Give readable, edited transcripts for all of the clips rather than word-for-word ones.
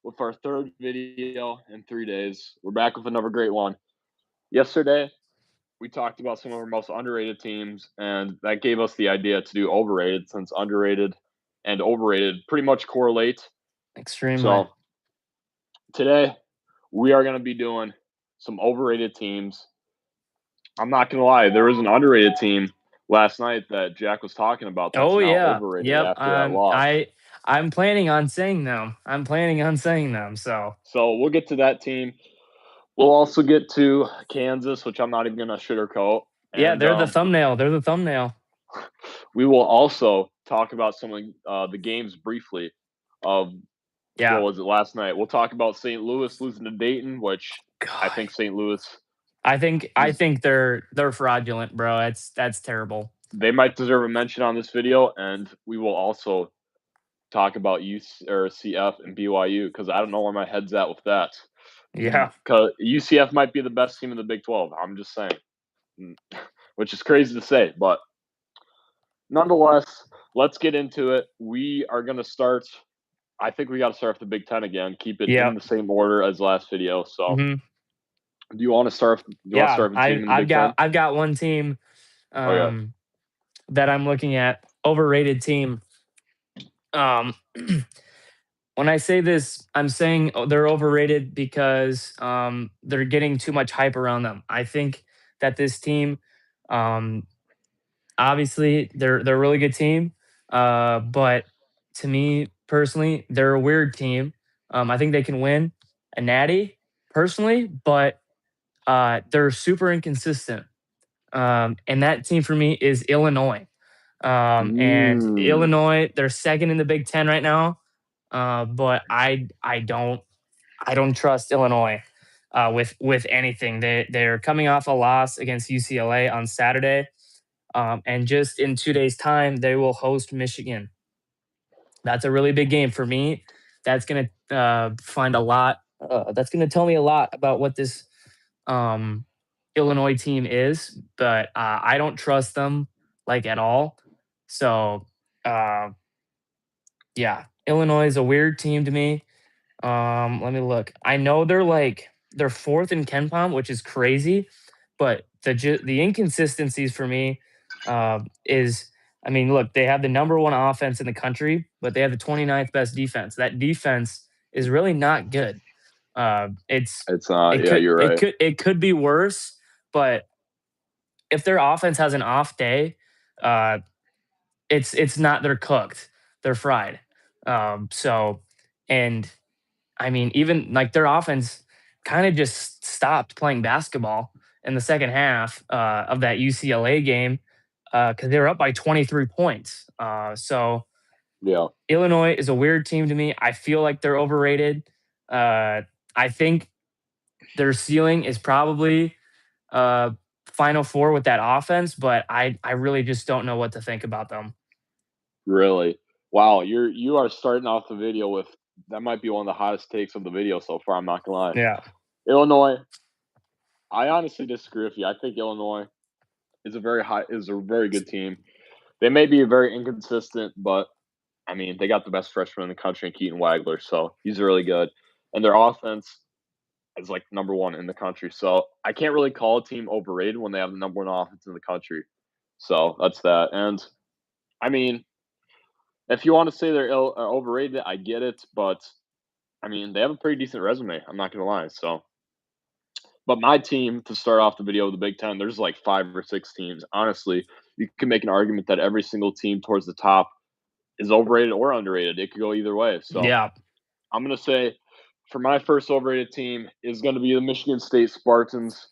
with our third video in 3 days. We're back with another great one. Yesterday, we talked about some of our most underrated teams, and that gave us the idea to do overrated since underrated and overrated pretty much correlate. Extremely. So today, we are going to be doing some overrated teams. I'm not going to lie, there was an underrated team last night that Jack was talking about that's Oh now yeah. overrated Yep. after that loss. I'm planning on saying them. I'm planning on saying them. So So we'll get to that team. We'll also get to Kansas, which I'm not even going to sugarcoat. yeah, And they're the thumbnail. They're the thumbnail. we will also talk about some of the games briefly of Yeah. what was it last night. We'll talk about St. Louis losing to Dayton, which I think St. Louis I think they're fraudulent, bro. That's terrible. they might deserve a mention on this video, and we will also talk about UCF and BYU because I don't know where my head's at with that. Yeah. Because UCF might be the best team in the Big 12. I'm just saying, which is crazy to say, but nonetheless, let's get into it. We are going to start. I think we got to start with the Big 10 again. Keep it in the same order as last video. So, do you want to start? Do you want to start with the team in the Big 10? I've got one team that I'm looking at. Overrated team. When I say this, I'm saying they're overrated because they're getting too much hype around them. I think that this team, obviously, they're a really good team, but to me personally, they're a weird team. I think they can win a natty personally, but they're super inconsistent. And that team for me is Illinois. And Illinois, they're second in the Big Ten right now. But I don't trust Illinois with anything. They're coming off a loss against UCLA on Saturday, and just in 2 days' time they will host Michigan. That's a really big game for me. That's gonna find a lot. That's gonna tell me a lot about what this Illinois team is, but I don't trust them like at all. So yeah, Illinois is a weird team to me. Let me look. I know they're fourth in Ken Palm, which is crazy, but the inconsistencies for me is, I mean, look, they have the number one offense in the country, but they have the 29th best defense. That defense is really not good. It's not. Yeah, you're right. It could be worse, but if their offense has an off day, it's not. They're cooked. They're fried. So, and I mean, even like their offense kind of just stopped playing basketball in the second half of that UCLA game because they were up by 23 points. So, yeah, Illinois is a weird team to me. I feel like they're overrated. I think their ceiling is probably Final Four with that offense, but I really just don't know what to think about them. Really? Wow, you are starting off the video with that might be one of the hottest takes of the video so far. I'm not gonna lie. Yeah, Illinois. I honestly disagree with you. I think Illinois is a very good team. They may be very inconsistent, but I mean they got the best freshman in the country in Keaton Wagler, so he's really good. And their offense is like number one in the country. So I can't really call a team overrated when they have the number one offense in the country. So that's that. And I mean, if you want to say they're overrated, I get it, but I mean they have a pretty decent resume. I'm not gonna lie. So, but my team to start off the video of the Big Ten, there's like 5 or 6 teams. Honestly, you can make an argument that every single team towards the top is overrated or underrated. It could go either way. So yeah, I'm gonna say for my first overrated team is going to be the Michigan State Spartans.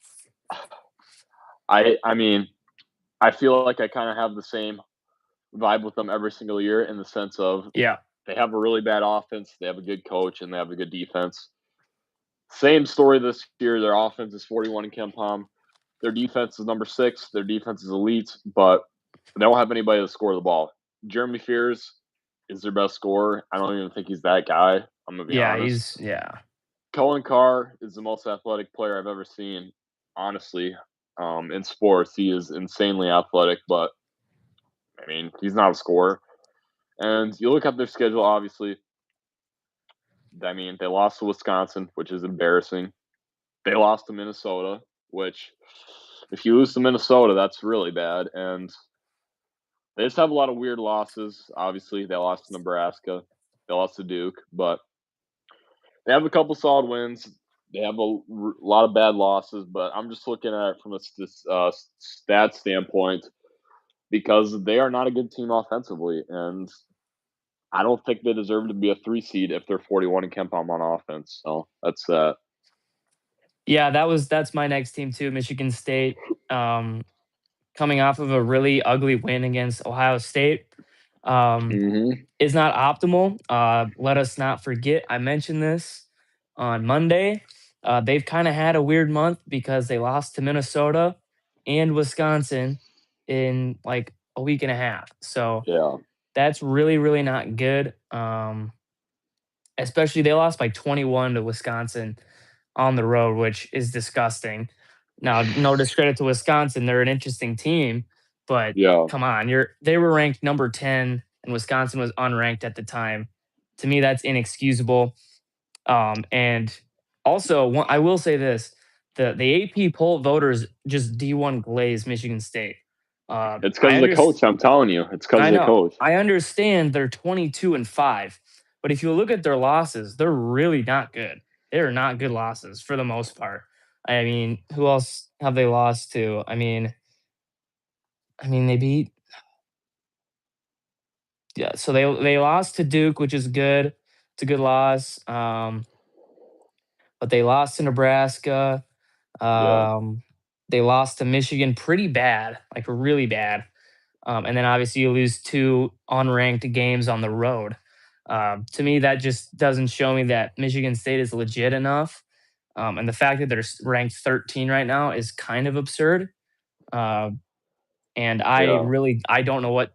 I mean, I feel like I kind of have the same vibe with them every single year in the sense of they have a really bad offense, they have a good coach, and they have a good defense. Same story this year. Their offense is 41 in Ken Palm. Their defense is number 6. Their defense is elite, but they don't have anybody to score the ball. Jeremy Fears is their best scorer. I don't even think he's that guy. I'm gonna be honest. Cohen Carr is the most athletic player I've ever seen. Honestly, in sports, he is insanely athletic, but I mean, he's not a scorer. And you look at their schedule. Obviously, I mean, they lost to Wisconsin, which is embarrassing. They lost to Minnesota, which if you lose to Minnesota, that's really bad. And they just have a lot of weird losses. Obviously, they lost to Nebraska. They lost to Duke, but they have a couple solid wins. They have lot of bad losses, but I'm just looking at it from a stat standpoint because they are not a good team offensively, and I don't think they deserve to be a 3 seed if they're 41 and KenPom on offense. So that's that. Yeah, that's my next team too, Michigan State. Um, Coming off of a really ugly win against Ohio State. Um, Hmm. is not optimal. Let us not forget, I mentioned this on Monday. They've kind of had a weird month because they lost to Minnesota and Wisconsin in like a week and a half. So Yeah, that's really, really not good. Especially they lost by 21 to Wisconsin on the road, which is disgusting. Now, no discredit to Wisconsin, they're an interesting team, but yeah, come on, they were ranked number 10 and Wisconsin was unranked at the time. To me, that's inexcusable. And also, I will say this: the AP poll voters just D1 glaze Michigan State. it's because I of the understand. coach. I'm telling you, it's because I of the know. coach. I understand they're 22-5, but if you look at their losses, they're really not good. They're not good losses for the most part. I mean, who else have they lost to? I mean they beat, yeah, so they lost to Duke, which is good. It's a good loss. But they lost to Nebraska. Yeah, Um, they lost to Michigan pretty bad, like really bad. And then obviously you lose two unranked games on the road. To me, that just doesn't show me that Michigan State is legit enough. And the fact that they're ranked 13 right now is kind of absurd. Uh, and yeah, I don't know what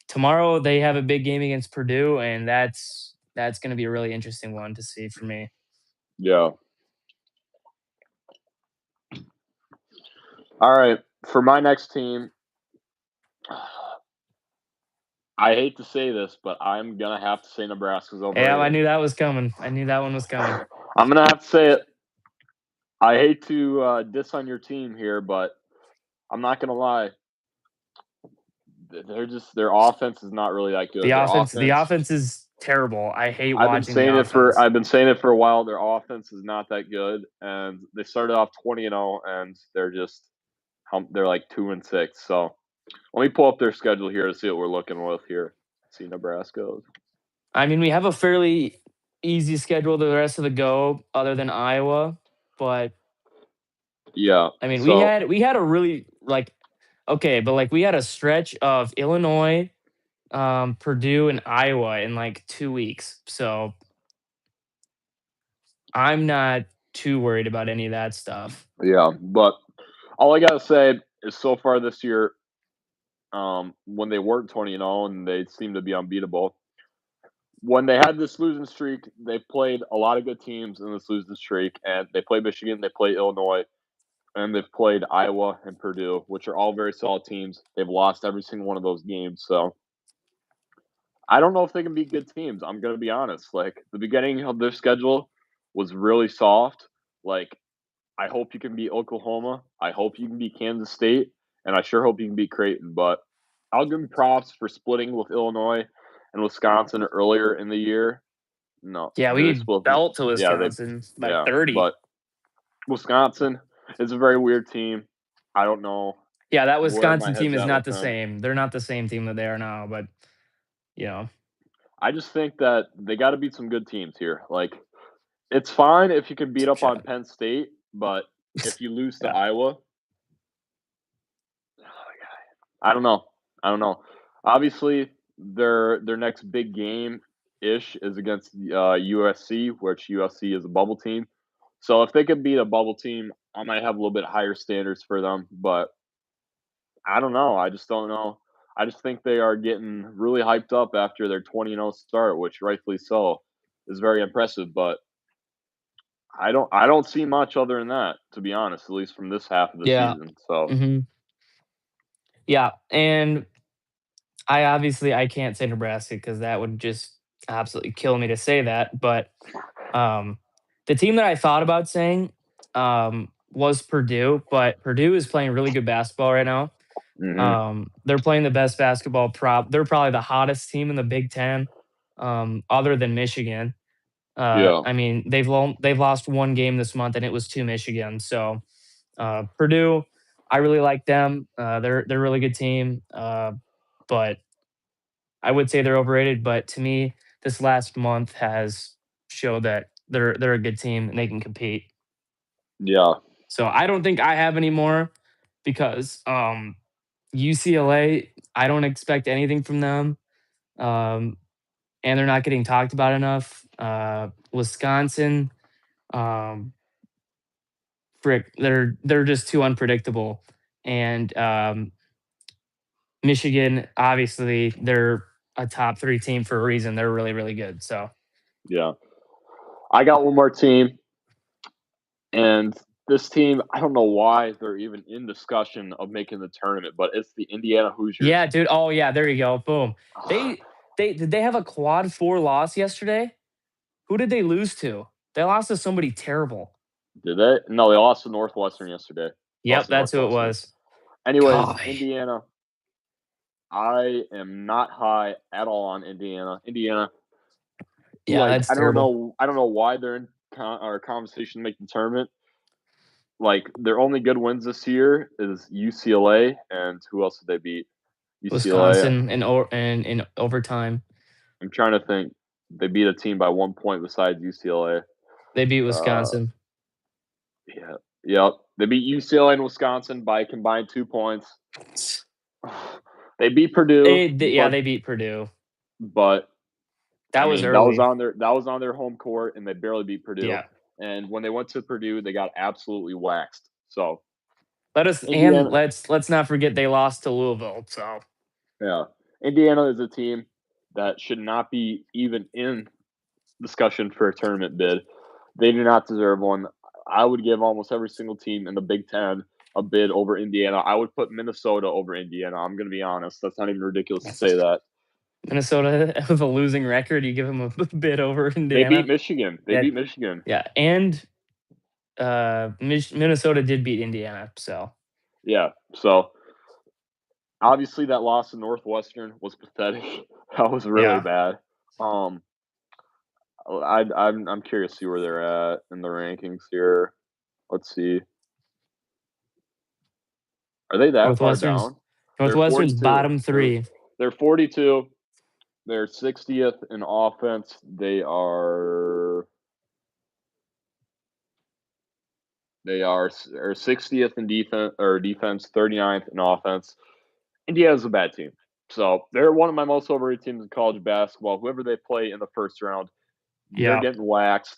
tomorrow they have a big game against Purdue, and that's going to be a really interesting one to see for me. yeah. All right, for my next team, I hate to say this, but I'm gonna have to say Nebraska's Yeah, I overrated. knew that was coming. I knew that one was coming. I'm gonna have to say it. I hate to diss on your team here, but I'm not gonna lie. They're just their offense is not really that good. Their The offense. offense is terrible. I hate watching the I've offense. been saying it for a while. Their offense is not that good, and they started off 20-0, and they're just they're like 2-6. So let me pull up their schedule here to see what we're looking with here. See Nebraska. I mean, we have a fairly easy schedule the rest of the go, other than Iowa. But Yeah. I mean, So we had a really like okay, but like we had a stretch of Illinois, Purdue, and Iowa in like 2 weeks. So I'm not too worried about any of that stuff. yeah, but all I gotta say is so far this year, when they weren't 20-0 and they seemed to be unbeatable, when they had this losing streak, they played a lot of good teams in this losing streak, and they played Michigan, they played Illinois, and they've played Iowa and Purdue, which are all very solid teams. They've lost every single one of those games, so I don't know if they can beat good teams. I'm gonna be honest. Like the beginning of their schedule was really soft. Like I hope you can beat Oklahoma. I hope you can beat Kansas State, and I sure hope you can beat Creighton. But I'll give them props for splitting with Illinois and Wisconsin earlier in the year. No, Yeah, they're we split. belt to Yeah, they. Wisconsin by Yeah, 30. but Wisconsin is a very weird team. I don't know Yeah, that where my Wisconsin team head's is at not with the them. same. They're not the same team that they are now, but you know. I just think that they got to beat some good teams here. Like it's fine if you can beat up Shut on up. Penn State, but if you lose to Yeah. Iowa, I don't know. I don't know. Obviously, their next big game ish is against USC, which USC is a bubble team. So if they could beat a bubble team, I might have a little bit higher standards for them. But I don't know. I just don't know. I just think they are getting really hyped up after their 20-0 start, which rightfully so is very impressive. But I don't see much other than that, to be honest, at least from this half of the Yeah. season. So Hmm. Yeah, and I obviously I can't say Nebraska because that would just absolutely kill me to say that, but um, the team that I thought about saying was Purdue, but Purdue is playing really good basketball right now. Hmm. They're playing the best basketball prop. They're probably the hottest team in the Big Ten, other than Michigan. Yeah, I mean, they've lost one game this month, and it was to Michigan. So Purdue, I really like them. They're a really good team, but I would say they're overrated. But to me, this last month has showed that they're a good team and they can compete. yeah, So I don't think I have any more because UCLA, I don't expect anything from them. Um, and they're not getting talked about enough. Wisconsin, um, frick, they're just too unpredictable. And Michigan, obviously, they're a top three team for a reason. They're really, really good. So yeah. I got one more team, and this team, I don't know why they're even in discussion of making the tournament, but it's the Indiana yeah, Hoosiers. dude. Oh yeah, there you go. Boom. They they did they have a quad four loss yesterday? Who did they lose to? They lost to somebody terrible. Did they? No, they lost to Northwestern yesterday. Yep, Lost to that's who it Northwestern. was. Anyways, God. Indiana. I am not high at all on Indiana. Indiana, Yeah, like that's terrible. I don't know why they're in our conversation to make the tournament. Like their only good wins this year is UCLA, and who else did they beat? UCLA. Wisconsin and in overtime. I'm trying to think. They beat a team by 1 point besides UCLA. They beat Uh, Wisconsin. yeah, yep. They beat UCLA and Wisconsin by a combined 2 points. They beat Purdue, Yeah, they beat Purdue. but I That was mean early. that was on their home court, and they barely beat Purdue. Yeah. And when they went to Purdue, they got absolutely waxed. So And Indiana, let's not forget they lost to Louisville. So yeah, Indiana is a team that should not be even in discussion for a tournament bid. They do not deserve one. I would give almost every single team in the Big Ten a bid over Indiana. I would put Minnesota over Indiana. I'm going to be honest. That's not even ridiculous to say that. Minnesota with a losing record, you give them a bit over They beat Indiana. Michigan. They Yeah, beat Michigan. yeah, and Minnesota did beat Indiana. So Yeah. So obviously that loss to Northwestern was pathetic. That was really yeah, bad. Um, I'm curious to see where they're at in the rankings here. Let's see. Are they that far Northwestern's down? They're Northwestern's 42. bottom three. They're 42. They're 60th in offense. They are or 60th in defense, 39th in offense. Indiana's a bad team. So they're one of my most overrated teams in college basketball. Whoever they play in the first round, they're Yeah, getting waxed.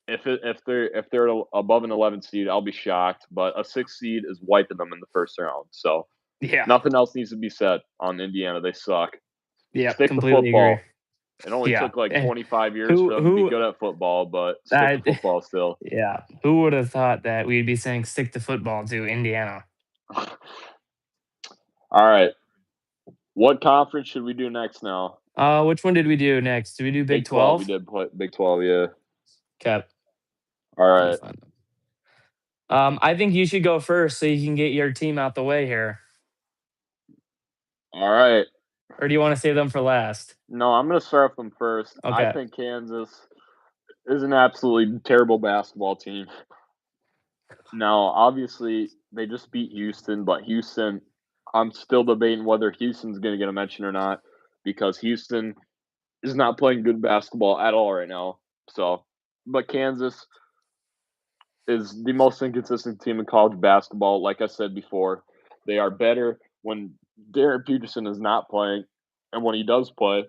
If they're above an 11 seed, I'll be shocked. But a 6 seed is wiping them in the first round. So yeah, nothing else needs to be said on Indiana. They suck. yeah. Stick to Completely agree. football. It only Yeah. took like 25 years Who for them to be who good at football, but stick to I football still. yeah. Who would have thought that we'd be saying stick to football to Indiana? All right. What conference should we do next now? Which one did we do next? Did we do Big Big 12. We 12? did play Big 12, yeah. Okay. All Let me right. find them. I think you should go first so you can get your team out the way here. All right. Or do you want to save them for last? No, I'm going to start with them first. I Okay. think Kansas is an absolutely terrible basketball team. Now, obviously, they just beat Houston, but Houston, I'm still debating whether Houston's going to get a mention or not because Houston is not playing good basketball at all right now. So, but Kansas is the most inconsistent team in college basketball. Like I said before, they are better when Darren Peterson is not playing, and when he does play,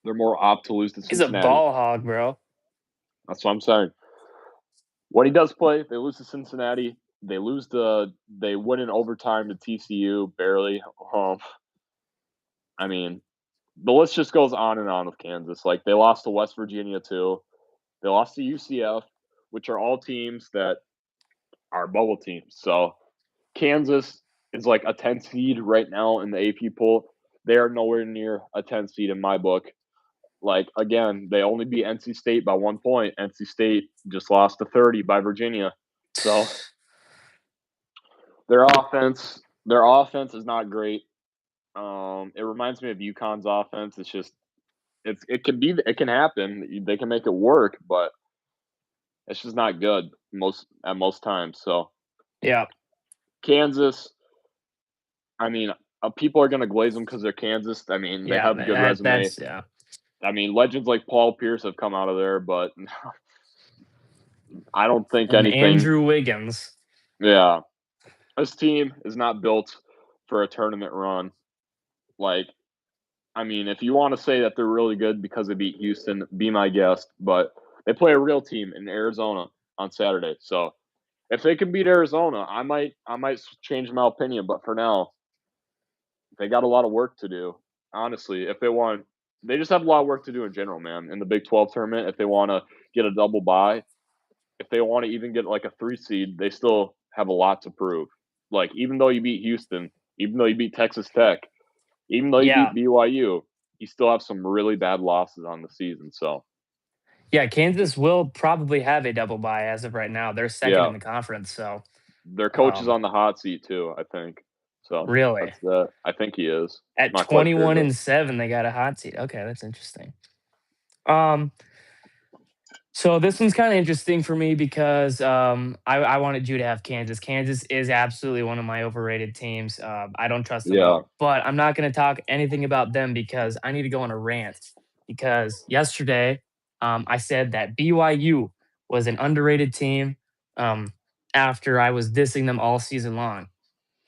they're more apt to lose to He's a Cincinnati. ball hog, bro. That's what I'm saying. When he does play, they lose to Cincinnati. They win in overtime to TCU barely. I mean, the list just goes on and on with Kansas. Like they lost to West Virginia too. They lost to UCF, which are all teams that are bubble teams. So Kansas is like a 10 seed right now in the AP poll. They are nowhere near a 10 seed in my book. Like, again, they only beat NC State by 1 point. NC State just lost to 30 by Virginia. So their offense is not great. It reminds me of UConn's offense. It's just it can happen. They can make it work, but it's just not good most times. So Yeah. Kansas, I mean, people are gonna glaze them because they're Kansas. I mean, they Yeah, have a good resume. that's yeah. I mean, legends like Paul Pierce have come out of there, but I don't think And anything. Andrew Wiggins. Yeah, this team is not built for a tournament run. Like, I mean, if you want to say that they're really good because they beat Houston, be my guest. But they play a real team in Arizona on Saturday. So if they can beat Arizona, I might change my opinion. But for now, they got a lot of work to do. Honestly, if they want, they just have a lot of work to do in general, man. In the Big 12 tournament, if they want to get a double bye, if they want to even get like a 3 seed, they still have a lot to prove. Like, even though you beat Houston, even though you beat Texas Tech, even though you Yeah. beat BYU, you still have some really bad losses on the season. So Yeah, Kansas will probably have a double bye as of right now. They're second yeah, in the conference, so their coach is um on the hot seat too, I think. So really. that's that. I think he is. At Not quite sure, 21 but and 7, they got a hot seat. Okay, that's interesting. Um So this one's kind of interesting for me because I wanted you to have Kansas. Kansas is absolutely one of my overrated teams. I don't trust them at yeah, all. But I'm not going to talk anything about them because I need to go on a rant. Because yesterday, I said that BYU was an underrated team um, after I was dissing them all season long.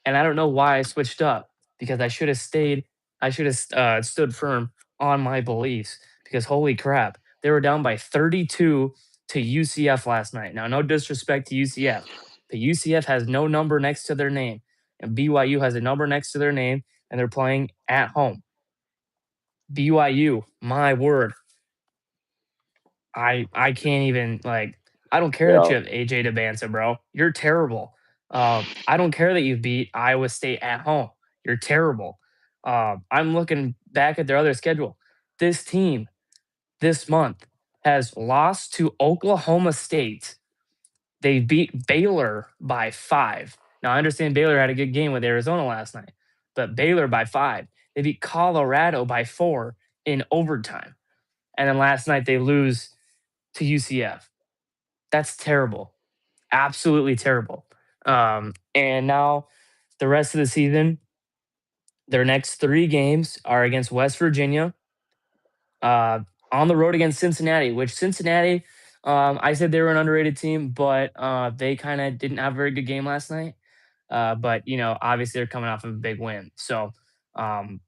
And I don't know why I switched up because I should have stayed, I should have stood firm on my beliefs because holy crap, they were down by 32 to UCF last night. Now, no disrespect to UCF, but UCF has no number next to their name, and BYU has a number next to their name, and they're playing at home. BYU, my word, I can't even like. I don't care that yeah, you have AJ DeBanza, bro. You're terrible. I don't care that you beat Iowa State at home. You're terrible. I'm looking back at their other schedule. This team this month has lost to Oklahoma State. They beat Baylor by 5. Now I understand Baylor had a good game with Arizona last night, but Baylor by 5. They beat Colorado by 4 in overtime. And then last night they lose to UCF. That's terrible. Absolutely terrible. And now the rest of the season, their next 3 games are against West Virginia, uh, on the road against Cincinnati, which Cincinnati, I said they were an underrated team, but they kind of didn't have a very good game last night. But, obviously they're coming off of a big win. So um,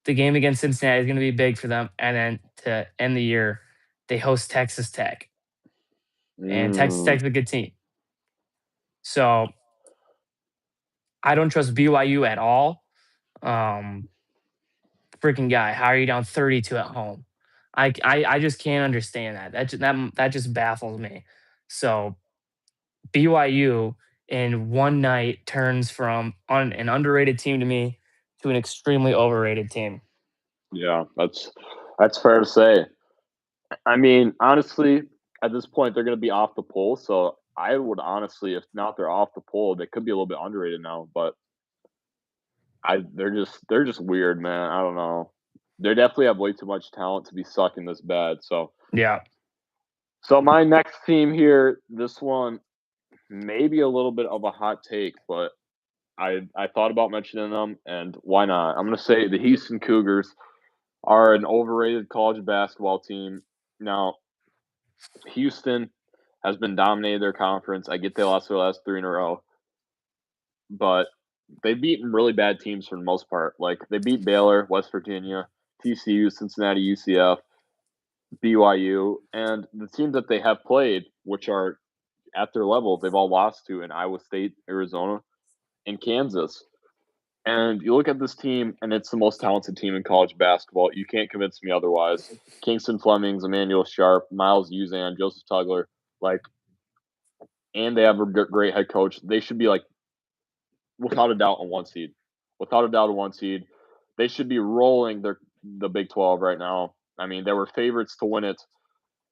the game against Cincinnati is going to be big for them. And then to end the year, they host Texas Tech. And Texas mm, Tech's a good team. So I don't trust BYU at all. Um, Freaking guy, how are you down 32 at home? I just can't understand that. That just baffles me. So BYU in one night turns from an underrated team to me to an extremely overrated team. yeah. That's fair to say. I mean, honestly, at this point, they're going to be off the poll. So I would honestly, if not they're off the poll, they could be a little bit underrated now. But they're just weird, man. I don't know. They definitely have way too much talent to be sucking this bad. Yeah. So my next team here, this one maybe a little bit of a hot take, but I thought about mentioning them, and why not? I'm going to say the Houston Cougars are an overrated college basketball team. Now, Houston has been dominating their conference. I get they lost their last 3 in a row, but they've beaten really bad teams for the most part. Like, they beat Baylor, West Virginia, TCU, Cincinnati, UCF, BYU, and the teams that they have played, which are at their level, they've all lost to in Iowa State, Arizona, and Kansas. And you look at this team, and it's the most talented team in college basketball. You can't convince me otherwise. Kingston Flemings, Emmanuel Sharp, Miles Uzan, Joseph Tugler, like, and they have a great head coach. They should be like, without a doubt, a 1 seed. Without a doubt, a 1 seed. They should be rolling the Big 12 right now. I mean, they were favorites to win it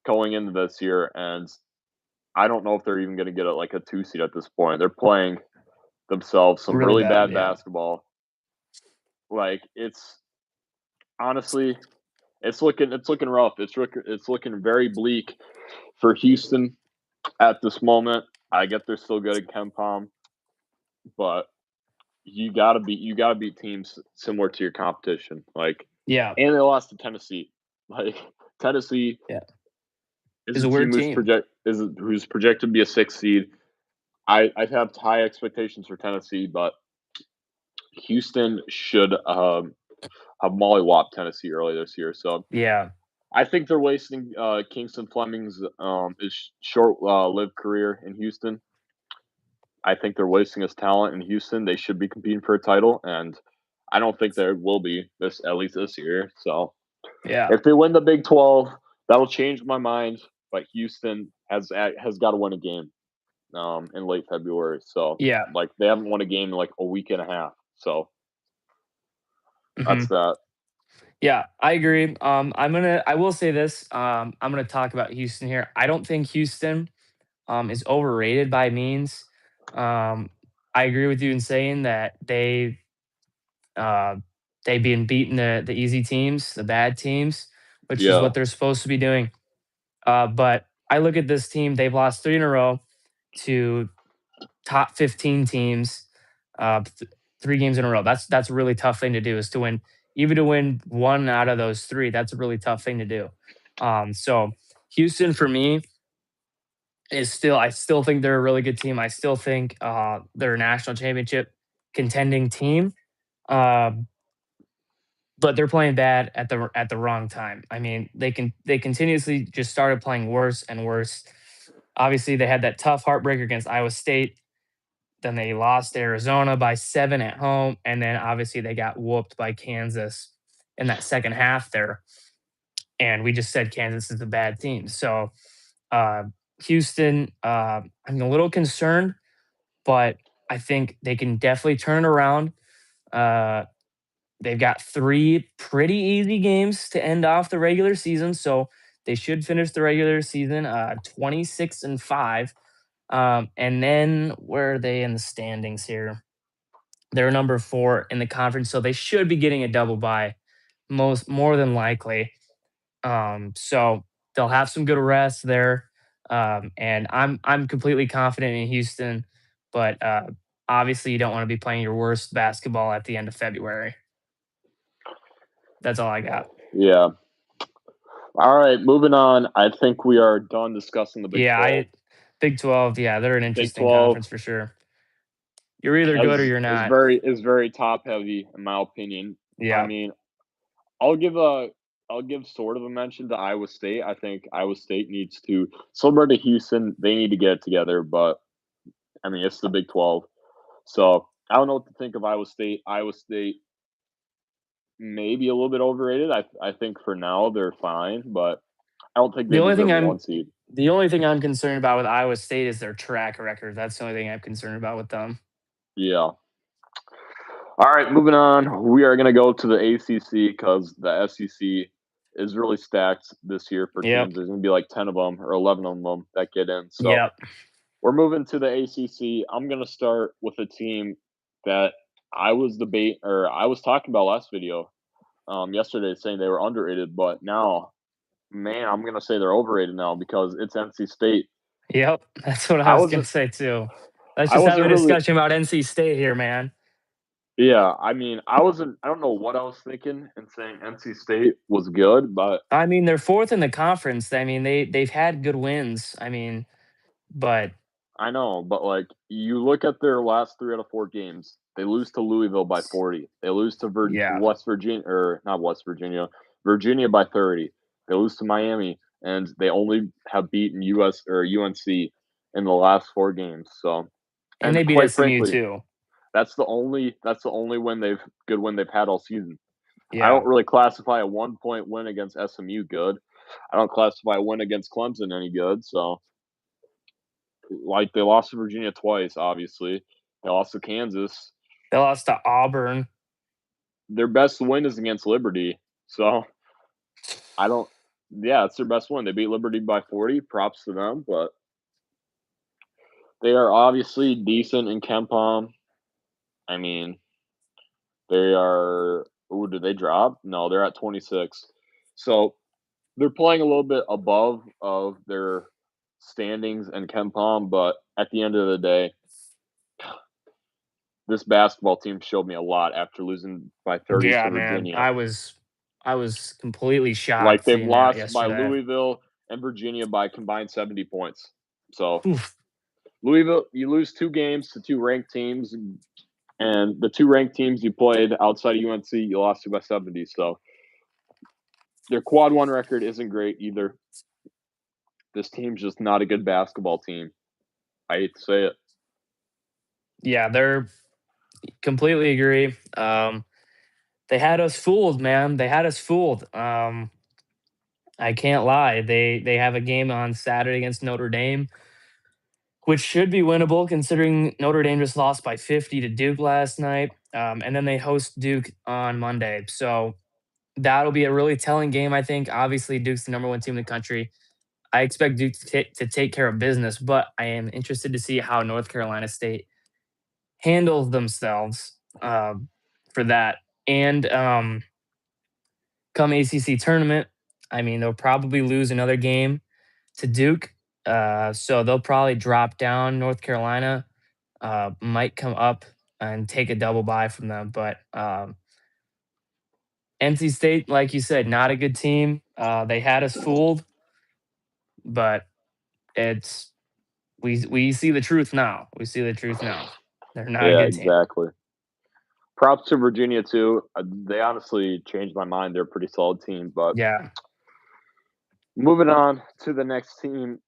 going into this year, and I don't know if they're even going to get like a 2 seed at this point. They're playing themselves some Really really bad, bad yeah. basketball. Like it's honestly, it's looking rough. It's looking very bleak for Houston at this moment. I get they're still good at KenPom, but you gotta beat teams similar to your competition. Like, Yeah, and they lost to Tennessee. Like Tennessee yeah. is It's a a team weird team. who's projected to be a 6 seed. I have high expectations for Tennessee, but Houston should have mollywopped Tennessee early this year. So Yeah, I think they're wasting Kingston Fleming's his short lived career in Houston. I think they're wasting his talent in Houston. They should be competing for a title, and I don't think there will be this at least this year. So yeah, if they win the Big 12, that'll change my mind. But Houston has got to win a game in late February. So yeah. like they haven't won a game in like a week and a half. So that's Mhm. that. Yeah, I agree. I will say this. I'm gonna talk about Houston here. I don't think Houston is overrated by means. Um, I agree with you in saying that uh, they've been beating the easy teams, the bad teams, which is Yeah, what they're supposed to be doing. But I look at this team; they've lost three in a row to top 15 teams, 3 games in a row. That's a really tough thing to do. Is to win, even to win one out of those three. That's a really tough thing to do. So Houston for me is still I still think they're a really good team. I still think they're a national championship contending team. Uh, but they're playing bad at the wrong time. I mean, they continuously just started playing worse and worse. Obviously, they had that tough heartbreaker against Iowa State. Then they lost to Arizona by 7 at home, and then obviously they got whooped by Kansas in that second half there. And we just said Kansas is a bad team. So uh, Houston, I'm a little concerned, but I think they can definitely turn it around. Uh, they've got 3 pretty easy games to end off the regular season, so they should finish the regular season 26-5. And then where are they in the standings here? They're number 4 in the conference, so they should be getting a double bye, more than likely. So they'll have some good rest there. And I'm completely confident in Houston, but obviously you don't want to be playing your worst basketball at the end of February. That's all I got. yeah. All right, moving on. I think we are done discussing the Big Yeah, 12. I Big 12, yeah, they're an Big interesting 12 conference for sure. You're either good or has you're is not. very top heavy in my opinion. I Yeah. mean, I'll give a I'll give sort of a mention to Iowa State. I think Iowa State needs to similar to Houston, they need to get it together, but I mean, it's the Big 12. So, I don't know what to think of Iowa State. Iowa State maybe a little bit overrated. I think for now they're fine, but I don't think The they only thing deserve a I'm 1 seed. the only thing I'm concerned about with Iowa State is their track record. That's the only thing I'm concerned about with them. Yeah. All right, moving on. We are going to go to the ACC because the SEC is really stacked this year for Yep. teams. There's going to be like 10 of them or 11 of them that get in. So Yep. we're moving to the ACC. I'm going to start with a team that I was talking about last video yesterday saying they were underrated, but now, man, I'm going to say they're overrated now because it's NC State. Yep. That's what I I was gonna wasn't say too. Let's I just have wasn't a really discussion about NC State here, man. yeah, I mean, I don't know what I was thinking and saying NC State was good, but I mean, they're 4th in the conference. I mean, they've had good wins. I mean, but I know, but like you look at their last 3 out of 4 games, they lose to Louisville by 40. They lose to yeah. West Virginia or not West Virginia, Virginia by 30. They lose to Miami and they only have beaten US or UNC in the last 4 games. So, And and they beat quite SMU frankly, too. that's the only good win they've had all season. I Yeah. don't really classify a 1-point win against SMU good. I don't classify a win against Clemson any good. So like they lost to Virginia twice, obviously. They lost to Kansas. They lost to Auburn. Their best win is against Liberty. So I don't. Yeah, it's their best win. They beat Liberty by 40. Props to them, but they are obviously decent in Kempom. I mean, they are. Ooh, did they drop? No, they're at 26. So they're playing a little bit above of their standings and Kempom, but at the end of the day, this basketball team showed me a lot after losing by 30 Yeah, to man. Virginia. I was completely shocked Like they've seeing that lost by yesterday. Louisville and Virginia by combined 70 points. So Oof. Louisville, you lose 2 games to 2 ranked teams, and the 2 ranked teams you played outside of UNC, you lost to by 70. So their quad one record isn't great either. This team's just not a good basketball team. I hate to say it. Yeah, they're completely agree. They had us fooled, man. They had us fooled. I can't lie. They have a game on Saturday against Notre Dame, which should be winnable considering Notre Dame just lost by 50 to Duke last night. And then they host Duke on Monday. So that'll be a really telling game, I think. Obviously, Duke's the number one team in the country. I expect Duke to take care of business, but I am interested to see how North Carolina State handles themselves for that. And come ACC tournament, I mean, they'll probably lose another game to Duke. So they'll probably drop down. North Carolina might come up and take a double bye from them. But NC State, like you said, not a good team. They had us fooled, but it's we see the truth now. We see the truth now. They're not a Yeah, good team. exactly. Props to Virginia too. They honestly changed my mind. They're a pretty solid team. But Yeah. moving on to the next team,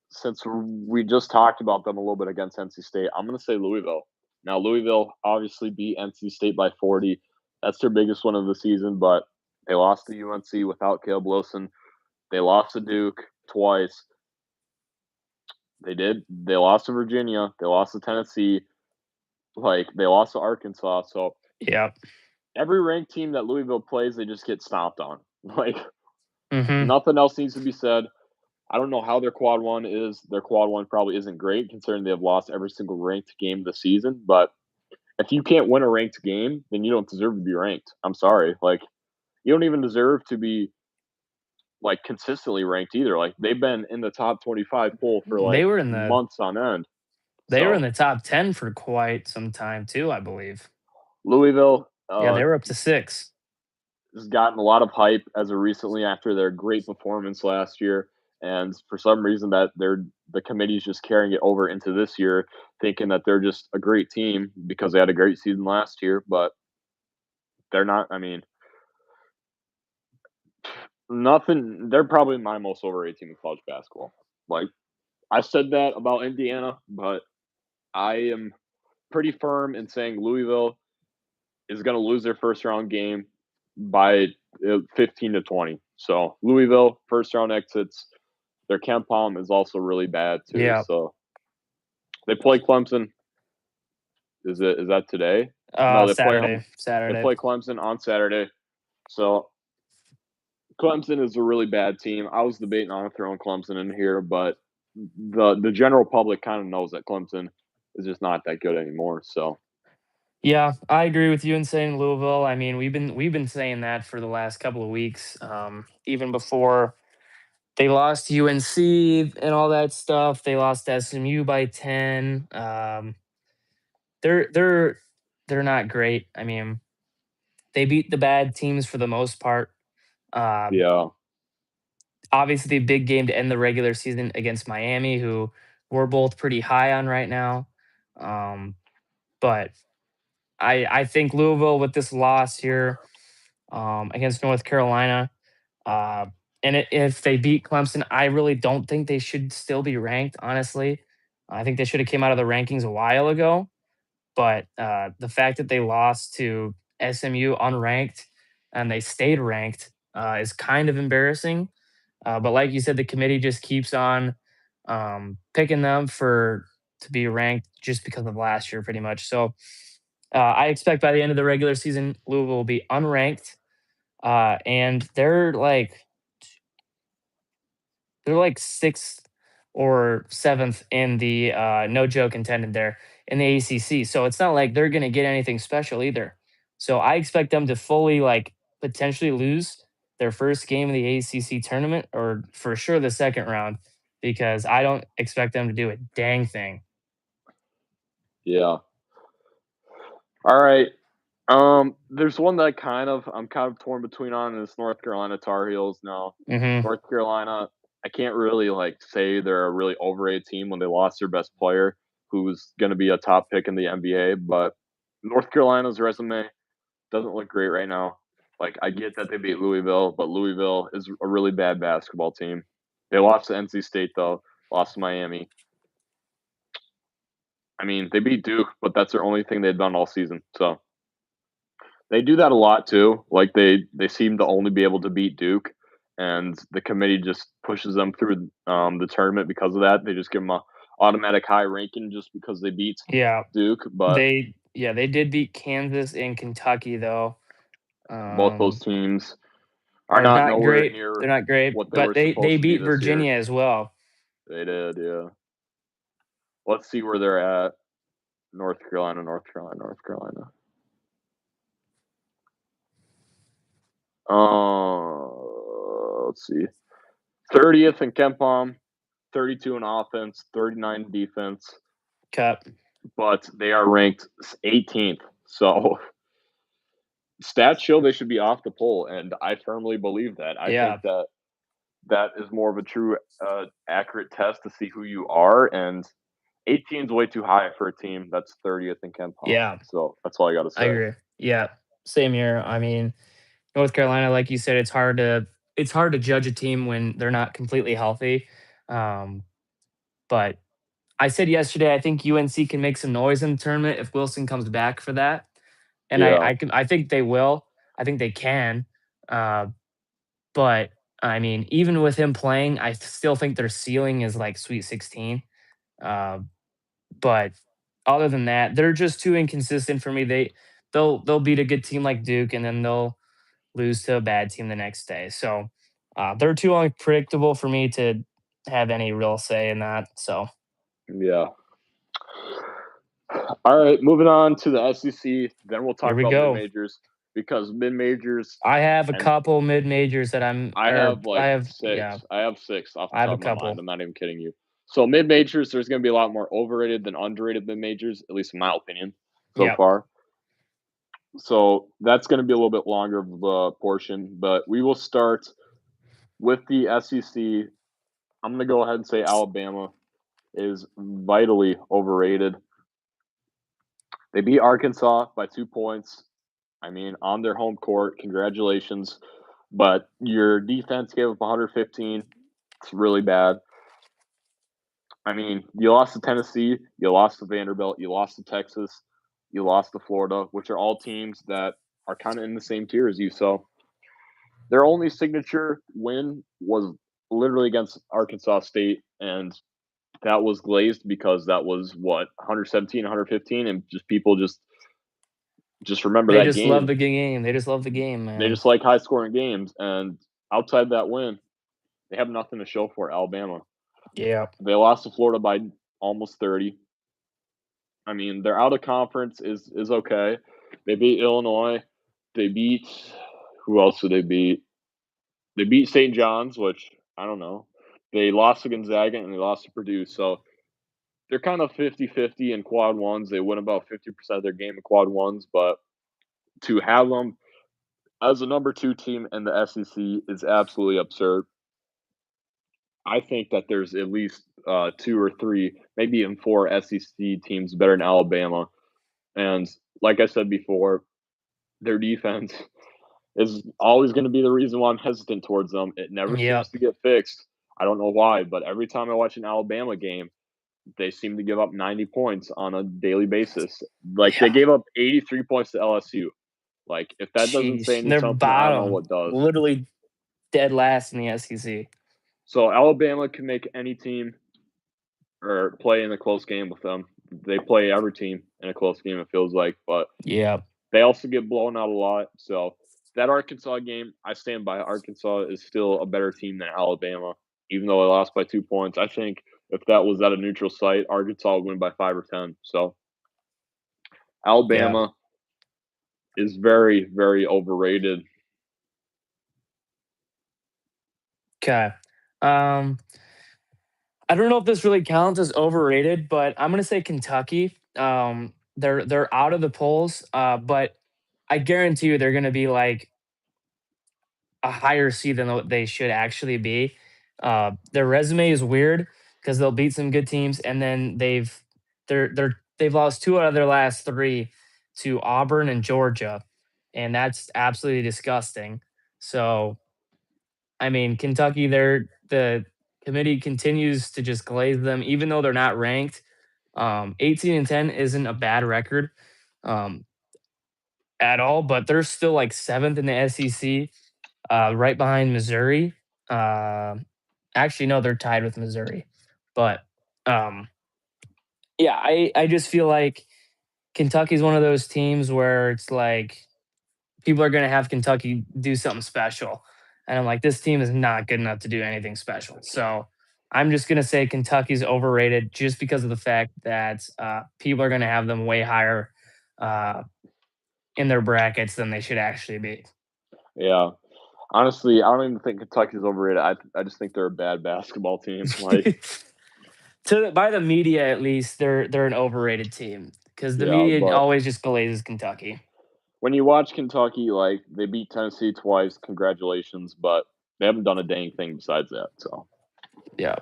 since we just talked about them a little bit against NC State, I'm going to say Louisville. Now, Louisville obviously beat NC State by 40. That's their biggest one of the season, but they lost to UNC without Caleb Wilson. They lost to Duke twice. They did. They lost to Virginia. They lost to Tennessee. Like, they lost to Arkansas. So Yep. every ranked team that Louisville plays, they just get stomped on. Like, Hmm. nothing else needs to be said. I don't know how their quad one is. Their quad one probably isn't great considering they have lost every single ranked game of the season. But if you can't win a ranked game, then you don't deserve to be ranked. I'm sorry. Like, you don't even deserve to be like consistently ranked either. Like, they've been in the top 25 poll for They like were in the months on end. they were in So the top 10 for quite some time too, I believe. Louisville Yeah, they were up to 6. has gotten a lot of hype as of recently after their great performance last year. And for some reason, that the committee's just carrying it over into this year, thinking that they're just a great team because they had a great season last year. But they're not. I mean, nothing. They're probably my most overrated team in college basketball. Like I said that about Indiana, but I am pretty firm in saying Louisville is going to lose their first round game by 15 to 20. So Louisville first round exits. Their Kempom is also really bad too. Yeah. So they play Clemson. Is that today? No, Saturday. they Saturday. play Clemson on Saturday. So Clemson is a really bad team. I was debating on throwing Clemson in here, but the general public kind of knows that Clemson is just not that good anymore. So Yeah, I agree with you in saying Louisville. I mean, we've been saying that for the last couple of weeks. Even before they lost to UNC and all that stuff. They lost to SMU by 10. They're they're they're not great. I mean, they beat the bad teams for the most part. Uh, yeah, Obviously, a big game to end the regular season against Miami, who we're both pretty high on right now. Um, but I think Louisville with this loss here against North Carolina, uh, and if they beat Clemson, I really don't think they should still be ranked. Honestly, I think they should have came out of the rankings a while ago. But the fact that they lost to SMU unranked and they stayed ranked is kind of embarrassing. But like you said, the committee just keeps on picking them for to be ranked just because of last year, pretty much. So I expect by the end of the regular season, Louisville will be unranked, and they're like They're like 6th or 7th in the, no joke intended there, in the ACC, so it's not like they're gonna get anything special either. So I expect them to fully, like, potentially lose their first game of the ACC tournament, or for sure the second round, because I don't expect them to do a dang thing. Yeah. All right. There's one that I'm kind of torn between on, and it's North Carolina Tar Heels now. Mhm. North Carolina, I can't really like say they're a really overrated team when they lost their best player, who's going to be a top pick in the NBA. But North Carolina's resume doesn't look great right now. Like I get that they beat Louisville, but Louisville is a really bad basketball team. They lost to NC State though, lost to Miami. I mean, they beat Duke, but that's their only thing they've done all season. So they do that a lot too. Like they seem to only be able to beat Duke, and the committee just pushes them through the tournament because of that. They just give them a automatic high ranking just because they beat Yeah. Duke. But They did beat Kansas and Kentucky, though, both those um, teams are are not not nowhere great. near They're not great, what they but were they supposed to be beat this year. Virginia as well. They did, yeah. Let's see where they're at. North Carolina, North Carolina, North Carolina. Let's see. 30th in KenPom, 32 in offense, 39 in defense, Cup. but they are ranked 18th. So stats show they should be off the poll, and I firmly believe that. I think Yeah. that that is more of a true, accurate test to see who you are, and 18 is way too high for a team that's 30th in KenPom. Yeah. So that's all I got to I say. agree. Yeah. Same here. I mean, North Carolina, like you said, it's hard to judge a team when they're not completely healthy. Um, but I said yesterday, I think UNC can make some noise in the tournament if Wilson comes back for that, and Yeah, I think they will. I think they can. Uh, but I mean, even with him playing, I still think their ceiling is like Sweet 16. Uh, but other than that, they're just too inconsistent for me. They'll beat a good team like Duke, and then they'll lose to a bad team the next day. So they're too unpredictable for me to have any real say in that. So yeah. All right, moving on to the SEC. Then we'll here talk we about mid go. majors because mid majors, I have a and couple mid majors that I have I like have, yeah, six. I have six off I the have top a of my mind. couple. I'm not even kidding you. So mid majors, there's going to be a lot more overrated than underrated mid majors, at least in my opinion, so Yep. far. So that's going to be a little bit longer of a portion, but we will start with the SEC. I'm going to go ahead and say Alabama is vitally overrated. They beat Arkansas by 2 points. I mean, on their home court, congratulations. But your defense gave up 115. It's really bad. I mean, you lost to Tennessee, you lost to Vanderbilt, you lost to Texas, you lost to Florida, which are all teams that are kind of in the same tier as you. So their only signature win was literally against Arkansas State, and that was glazed because that was what 117, 115, and just people just remember They that just love game. the game. They just love the game, They man. just like high scoring games, and outside that win, they have nothing to show for Alabama. Yeah. They lost to Florida by almost 30. I mean, their out of conference is okay. They beat Illinois. They beat who else did they beat? They beat St. John's, which I don't know. They lost to Gonzaga and they lost to Purdue. So they're kind of 50-50 in quad ones. They win about 50% of their game in quad ones, but to have them as a number 2 team in the SEC is absolutely absurd. I think that there's at least 2 or 3, maybe even 4 SEC teams better than Alabama. And like I said before, their defense is always going to be the reason why I'm hesitant towards them. It never seems Yep. to get fixed. I don't know why, but every time I watch an Alabama game, they seem to give up 90 points on a daily basis. Like they Yeah. gave up 83 points to LSU. Like if that doesn't say Jeez. any They're something, I don't know bottom. what does. Literally dead last in the SEC. So Alabama can make any team or play in a close game with them. They play every team in a close game, it feels like, but Yeah. they also get blown out a lot. So that Arkansas game, I stand by. Arkansas is still a better team than Alabama, even though they lost by 2 points. I think if that was at a neutral site, Arkansas would win by 5 or 10. So Yeah. Alabama is very, very overrated. Okay. Um, I don't know if this really counts as overrated, but I'm gonna say Kentucky. They're out of the polls, but I guarantee you they're gonna be like a higher seed than what they should actually be. Their resume is weird because they'll beat some good teams, and then they've lost two out of their last three to Auburn and Georgia, and that's absolutely disgusting. So, I mean, Kentucky, the committee continues to just glaze them, even though they're not ranked. 18-10 isn't a bad record um, at all, but they're still like seventh in the SEC, right behind Missouri. Uh, Actually, no, they're tied with Missouri. But um, yeah, I just feel like Kentucky's one of those teams where it's like people are going to have Kentucky do something special. And I'm like, this team is not good enough to do anything special. So I'm just going to say Kentucky's overrated just because of the fact that people are going to have them way higher uh, in their brackets than they should actually be. Yeah. Honestly, I don't even think Kentucky's overrated. I just think they're a bad basketball team. Like, By the media, at least, they're an overrated team because the yeah, media but always just glazes Kentucky. when you watch Kentucky, like they beat Tennessee twice, congratulations, but they haven't done a dang thing besides that. So Yeah.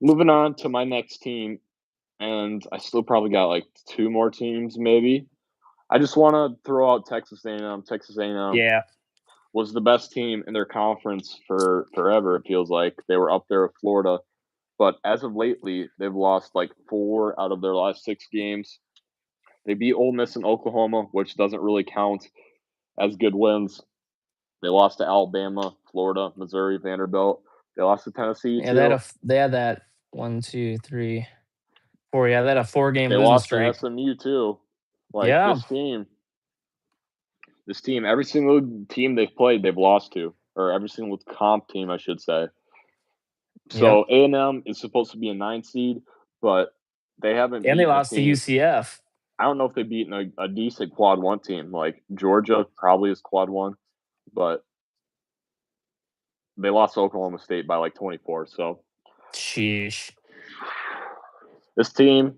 moving on to my next team, and I still probably got like two more teams, maybe. I just want to throw out Texas A&M. Texas A&M Yeah. was the best team in their conference for forever. It feels like they were up there with Florida, but as of lately, they've lost like 4 out of their last 6 games. They beat Ole Miss and Oklahoma, which doesn't really count as good wins. They lost to Alabama, Florida, Missouri, Vanderbilt. They lost to Tennessee Yeah, too. they had that 1, 2, 3, 4. Yeah, they had a 4 game They losing lost to streak. SMU too. Like Yeah. this team, every single team they've played, they've lost to, or every single comp team, I should say. Yep. So A&M is supposed to be a 9 seed, but they haven't And they beaten a lost to team. UCF. I don't know if they've beaten a decent quad one team. Like Georgia probably is quad one, but they lost to Oklahoma State by like 24. So Sheesh. this team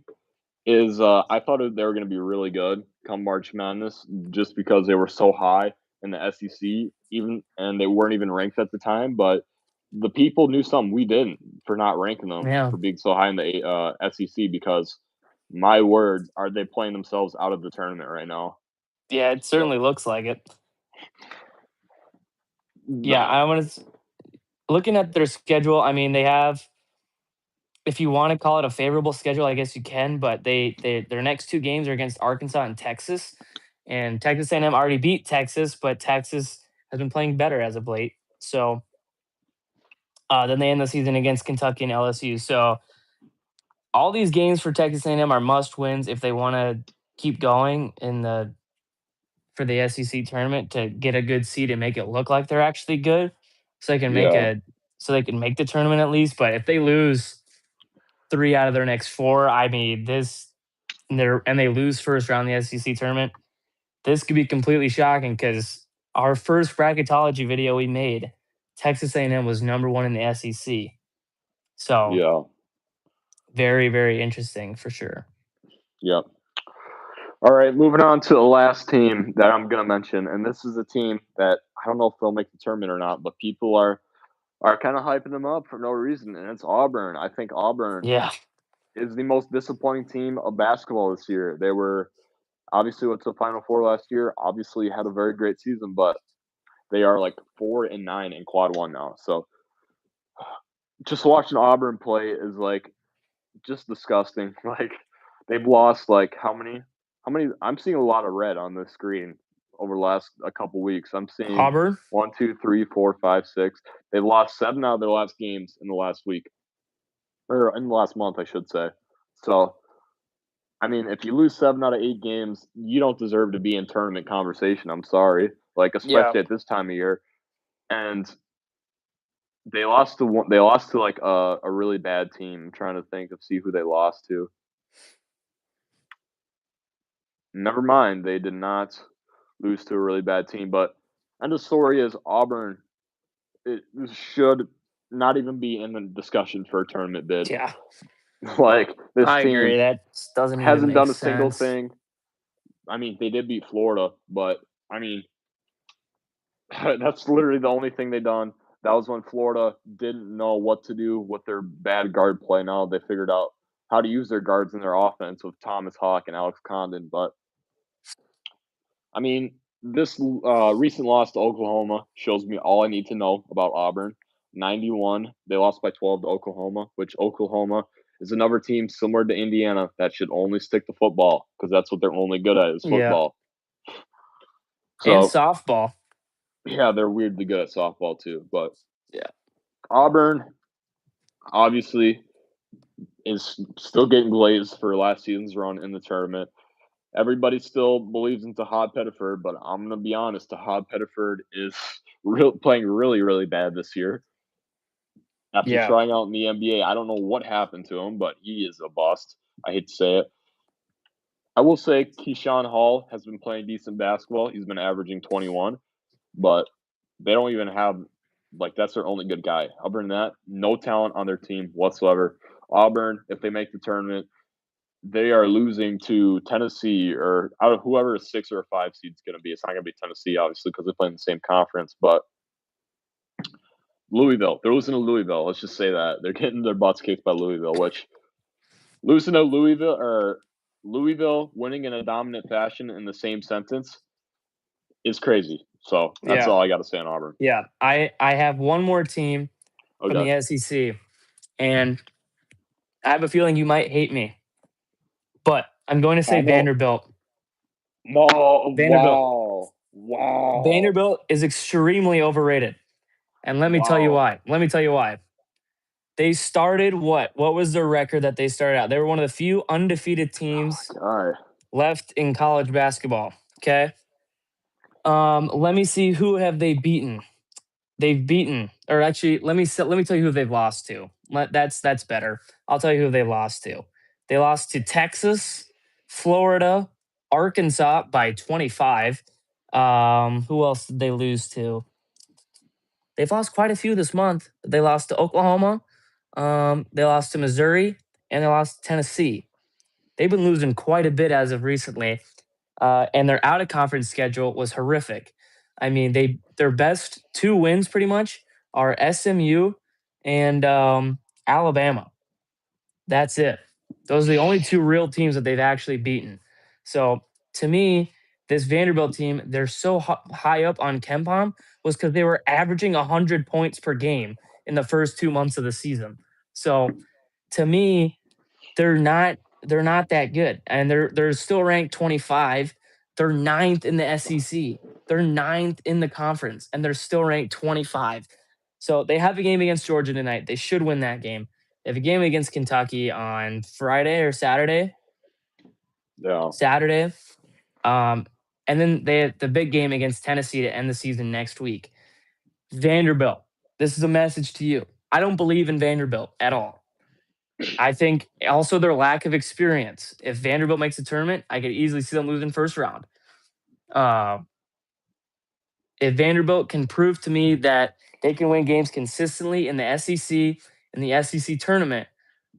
is I thought they were going to be really good come March Madness just because they were so high in the SEC, even and they weren't even ranked at the time. But the people knew something we didn't for not ranking them Yeah. for being so high in the SEC. Because my word, are they playing themselves out of the tournament right now? Yeah, it So certainly looks like it. Yeah, nah, I was looking at their schedule. I mean, they have, if you want to call it a favorable schedule, I guess you can, but their next 2 games are against Arkansas and Texas. And Texas A&M already beat Texas, but Texas has been playing better as of late. So then they end the season against Kentucky and LSU. So all these games for Texas A&M are must wins if they want to keep going in the for the SEC tournament to get a good seed and make it look like they're actually good, so they can make yeah, a so they can make the tournament at least. But if they lose 3 out of their next 4, I mean they lose first round of the SEC tournament, this could be completely shocking because our first bracketology video we made, Texas A&M was number 1 in the SEC. So yeah, very, very interesting for sure. yeah. All right, moving on to the last team that I'm gonna mention, and this is a team that I don't know if they'll make the tournament or not, but people are kind of hyping them up for no reason, and it's Auburn. I think Auburn Yeah. is the most disappointing team of basketball this year. They were obviously went to the Final Four last year. Obviously had a very great season, but they are like 4-9 in quad one now. So just watching Auburn play is like just disgusting. Like they've lost like how many? How many? I'm seeing a lot of red on the screen over the last a couple weeks. I'm seeing Auburn. 1, 2, 3, 4, 5, 6. They've lost 7 out of their last games in the last week, or in the last month, I should say. So I mean, if you lose 7 out of 8 games, you don't deserve to be in tournament conversation. I'm sorry, like Yeah. especially at this time of year. And They lost to one. They lost to like a really bad team. I'm trying to think of see who they lost to. Never mind, they did not lose to a really bad team. But end of story is Auburn. It should not even be in the discussion for a tournament bid. Yeah, Like this I team agree. That doesn't even hasn't make done a single sense. thing. I mean, they did beat Florida, but I mean, that's literally the only thing they done. That was when Florida didn't know what to do with their bad guard play. Now they figured out how to use their guards in their offense with Thomas Hawk and Alex Condon. But I mean, this recent loss to Oklahoma shows me all I need to know about Auburn. 91, they lost by 12 to Oklahoma, which Oklahoma is another team similar to Indiana that should only stick to football because that's what they're only good at is Yeah, football. and So softball. yeah, they're weirdly good at softball too. But Yeah, Auburn obviously is still getting glazed for last season's run in the tournament. Everybody still believes in Tahad Pettiford, but I'm gonna be honest, Tahad Pettiford is playing really, really bad this year. After yeah, trying out in the NBA, I don't know what happened to him, but he is a bust. I hate to say it. I will say Keyshawn Hall has been playing decent basketball. He's been averaging 21, but they don't even have like that's their only good guy. Other than that, no talent on their team whatsoever. Auburn, if they make the tournament, they are losing to Tennessee or out of whoever a 6 or a 5 seed is going to be. It's not going to be Tennessee, obviously, because they play in the same conference. But Louisville, they're losing to Louisville. Let's just say that they're getting their butts kicked by Louisville. Which losing to Louisville or Louisville winning in a dominant fashion in the same sentence is crazy. So that's yeah, all I got to say on Auburn. yeah. I have one more team from Okay. the SEC, and I have a feeling you might hate me, but I'm going to say I know. Vanderbilt. No. Vanderbilt. Wow. Wow. Vanderbilt is extremely overrated. And let me tell you Wow. why. Let me tell you why. They started what? What was their record that they started out? They were one of the few undefeated teams God. left in college basketball. Okay. Let me see who have they beaten. They've beaten, or actually, let me tell you who they've lost to. That's better. I'll tell you who they lost to. They lost to Texas, Florida, Arkansas by 25. Who else did they lose to? They've lost quite a few this month. They lost to Oklahoma, they lost to Missouri, and they lost to Tennessee. They've been losing quite a bit as of recently, and their out of conference schedule was horrific. I mean, their best two wins pretty much are SMU and Alabama. That's it. Those are the only two real teams that they've actually beaten. So to me, this Vanderbilt team, they're so high up on KenPom was because they were averaging 100 points per game in the first 2 months of the season. So to me, they're not that good, and they're still ranked 25. They're ninth in the SEC. They're ninth in the conference, and they're still ranked 25. So they have a game against Georgia tonight. They should win that game. They have a game against Kentucky on Friday or Saturday. Yeah. Saturday. Um, and then they have the big game against Tennessee to end the season next week. Vanderbilt. This is a message to you. I don't believe in Vanderbilt at all. I think also their lack of experience. If Vanderbilt makes a tournament, I could easily see them losing first round. Uh, if Vanderbilt can prove to me that they can win games consistently in the SEC, in the SEC tournament,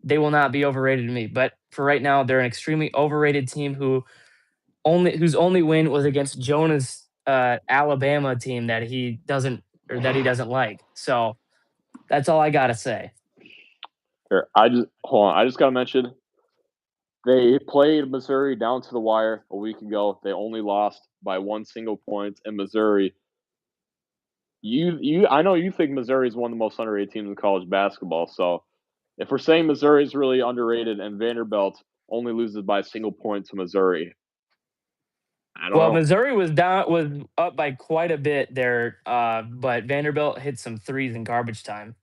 they will not be overrated to me. But for right now, they're an extremely overrated team whose only win was against Jonah's Alabama team that he doesn't like. So that's all I gotta say. Here, I just hold on. I just got to mention they played Missouri down to the wire a week ago. They only lost by one single point in Missouri. I know you think Missouri is one of the most underrated teams in college basketball. So if we're saying Missouri is really underrated and Vanderbilt only loses by a single point to Missouri, I don't Well, know. Missouri was up by quite a bit there, but Vanderbilt hit some threes in garbage time.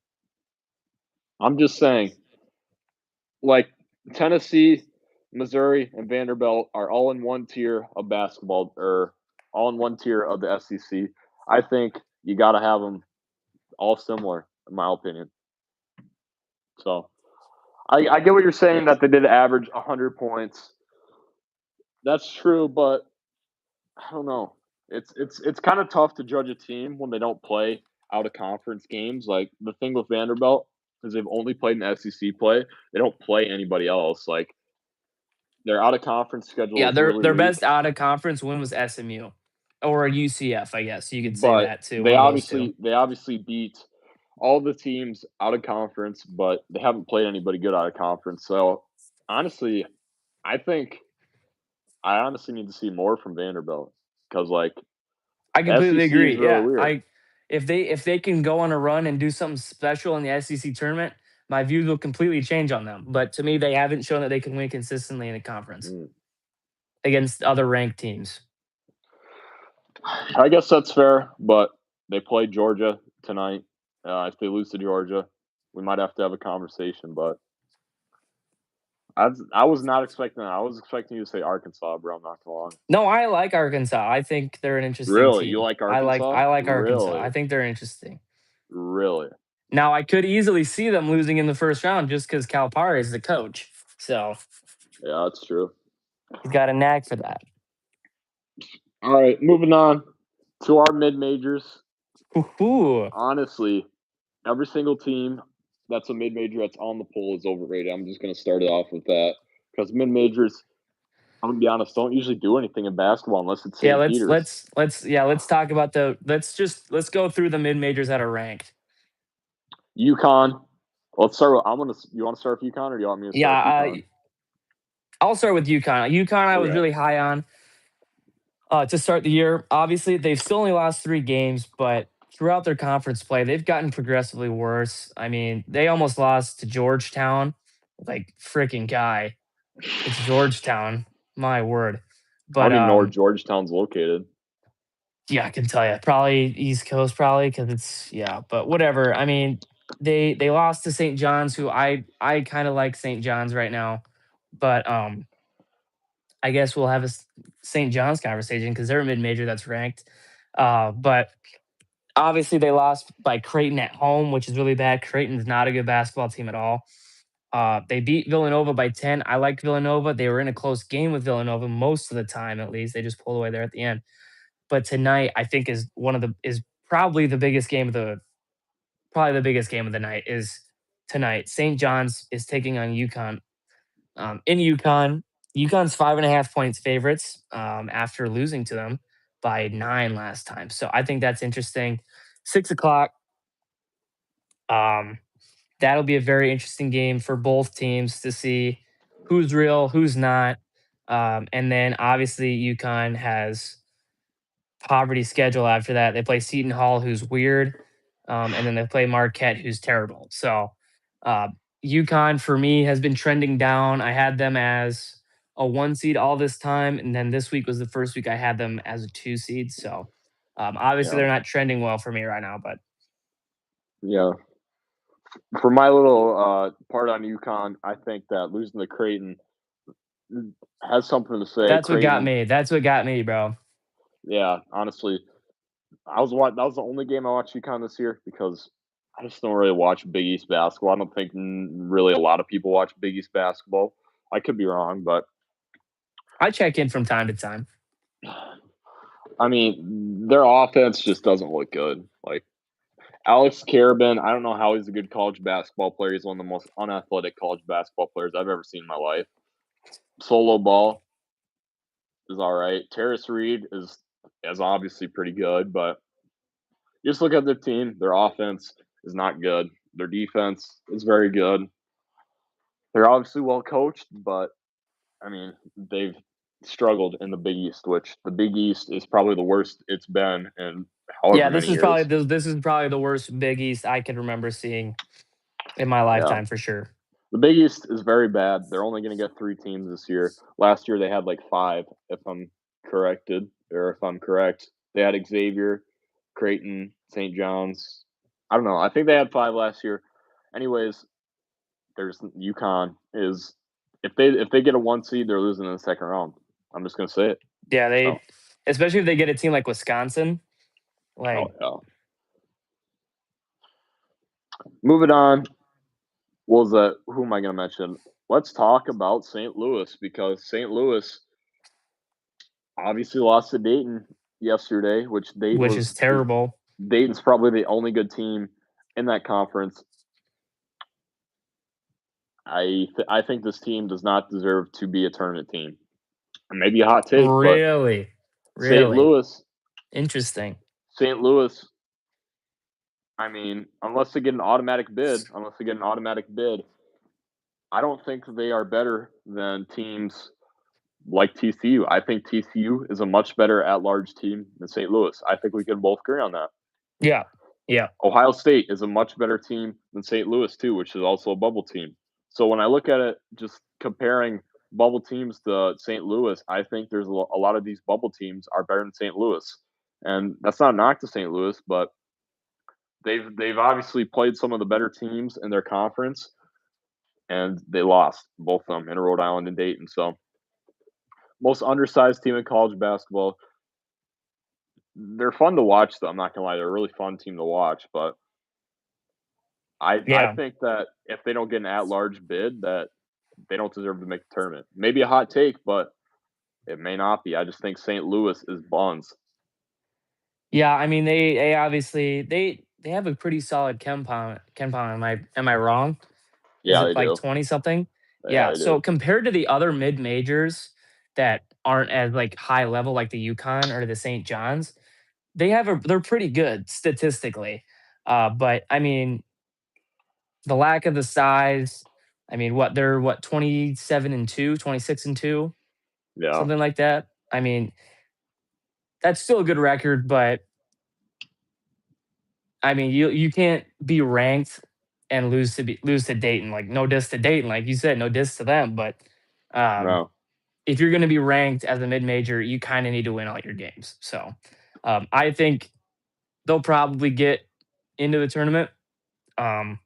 I'm just saying, like Tennessee, Missouri, and Vanderbilt are all in one tier of basketball, or all in one tier of the SEC. I think you got to have them all similar. in my opinion. So I get what you're saying that they did average 100 points. That's true, but I don't know. It's kind of tough to judge a team when they don't play out of conference games. Like the thing with Vanderbilt is they've only played in SEC play. They don't play anybody else. Like their out of conference schedule Yeah, is their really their weak. best out of conference win was SMU or UCF, I guess you could say But that too. One of those two. they obviously beat all the teams out of conference, but they haven't played anybody good out of conference. So honestly, I think I honestly need to see more from Vanderbilt because like I the completely SEC is agree. really Yeah, weird. I if they can go on a run and do something special in the SEC tournament, my views will completely change on them. But to me, they haven't shown that they can win consistently in a conference Mm. against other ranked teams. I guess that's fair, but they play Georgia tonight. If they lose to Georgia, we might have to have a conversation. But I was not expecting that. I was expecting you to say Arkansas, bro. I'm not gonna lie. No, I like Arkansas. I think they're an interesting Really, you team. like I like Arkansas? I like Arkansas. Really, I think they're interesting. really? Now, I could easily see them losing in the first round just because Calipari is the coach. So Yeah, that's true. he's got a knack for that. All right, moving on to our mid majors. Ooh. Honestly, every single team that's a mid major that's on the poll is overrated. I'm just gonna start it off with that because mid majors, I'm gonna be honest, don't usually do anything in basketball unless it's Yeah, St. Peter's. let's talk about let's go through the mid majors that are ranked. UConn. Let's start with. I'm gonna. You want to start with UConn, or do you want me to Yeah, start with UConn? I'll start with UConn. UConn, I was Okay. really high on to start the year. Obviously, they've still only lost 3 games, but throughout their conference play, they've gotten progressively worse. I mean, they almost lost to Georgetown. Like freaking guy, it's Georgetown. My word. I But don't even know where Georgetown's located. yeah, I can tell you, probably East Coast, probably because it's yeah. But whatever. I mean, they lost to St. John's, who I kind of like St. John's right now, but I guess we'll have a St. John's conversation because they're a mid major that's ranked. But obviously, they lost by Creighton at home, which is really bad. Creighton's not a good basketball team at all. They beat Villanova by 10. I like Villanova. They were in a close game with Villanova most of the time, at least. They just pulled away there at the end. But tonight, I think is probably the biggest game of the night is tonight. St. John's is taking on UConn. In UConn, UConn's 5.5 points favorites after losing to them by 9 last time. So I think that's interesting. 6 o'clock. Um, that'll be a very interesting game for both teams to see who's real, who's not. And then obviously UConn has poverty schedule after that. They play Seton Hall, who's weird, and then they play Marquette, who's terrible. So uh, UConn for me has been trending down. I had them as a 1 seed all this time, and then this week was the first week I had them as a 2 seed. So obviously Yeah, they're not trending well for me right now, but yeah. For my little part on UConn, I think that losing to Creighton has something to say. that's what got Creighton, me. That's what got me, bro. yeah. Honestly, that was the only game I watched UConn this year because I just don't really watch Big East basketball. I don't think really a lot of people watch Big East basketball. I could be wrong, but I check in from time to time. I mean, their offense just doesn't look good. Like Alex Karabin, I don't know how he's a good college basketball player. He's one of the most unathletic college basketball players I've ever seen in my life. Solo ball is all right. Terrace Reed is obviously pretty good, but you just look at their team. Their offense is not good. Their defense is very good. They're obviously well coached, but I mean, they've struggled in the Big East, which the Big East is probably the worst it's been in however Yeah, many years. this is probably the worst Big East I can remember seeing in my Yeah. lifetime for sure. The Big East is very bad. They're only going to get 3 teams this year. Last year they had like 5, if I'm corrected, or if I'm correct. They had Xavier, Creighton, St. John's. I don't know. I think they had 5 last year. Anyways, there's UConn is if they get a 1 seed, they're losing in the second round. I'm just gonna say it. Yeah, So, especially if they get a team like Wisconsin, oh like yeah. Moving on. What was that? Who am I going to mention? Let's talk about St. Louis because St. Louis obviously lost to Dayton yesterday, which which is terrible. Dayton's probably the only good team in that conference. I think this team does not deserve to be a tournament team. Maybe a hot take, but Really, St. really Louis, interesting. St. Louis. I mean, unless they get an automatic bid, I don't think they are better than teams like TCU. I think TCU is a much better at-large team than St. Louis. I think we can both agree on that. Yeah, yeah, Ohio State is a much better team than St. Louis too, which is also a bubble team. So when I look at it, just comparing bubble teams to St. Louis, I think there's a lot of these bubble teams are better than St. Louis, and that's not a knock to St. Louis, but they've obviously played some of the better teams in their conference, and they lost both of them in Rhode Island and Dayton. So most undersized team in college basketball. They're fun to watch, though. I'm not gonna lie; they're a really fun team to watch, but I yeah, think that if they don't get an at-large bid, that they don't deserve to make the tournament. Maybe a hot take, but it may not be. I just think St. Louis is buns. yeah. I mean, they obviously they have a pretty solid Ken Pom. Am I wrong? Is Yeah, it they like do. 20 something? Yeah, Yeah. they So do. compared to the other mid majors that aren't as like high level, like the Yukon or the St. John's, they're pretty good statistically. But I mean, the lack of the size. I mean, they're 27-2, 26-2, Yeah, something like that. I mean, that's still a good record, but I mean, you can't be ranked and lose to Dayton. Like no diss to Dayton, like you said, no diss to them. But um, no, if you're going to be ranked as a mid major, you kind of need to win all your games. So I think they'll probably get into the tournament. Um,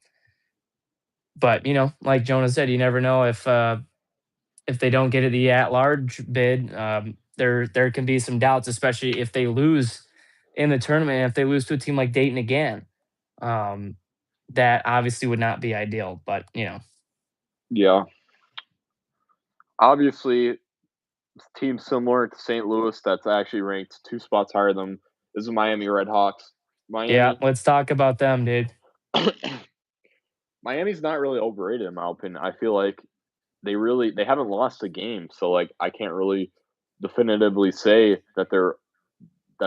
but like Jonah said, you never know if they don't get it the at large bid. There can be some doubts, especially if they lose in the tournament. If they lose to a team like Dayton again, um, that obviously would not be ideal. But yeah. Obviously, team similar to St. Louis that's actually ranked 2 spots higher than them is the Miami Redhawks. yeah, Miami, let's talk about them, dude. Miami's not really overrated in my opinion. I feel like they haven't lost a game, so like I can't really definitively say that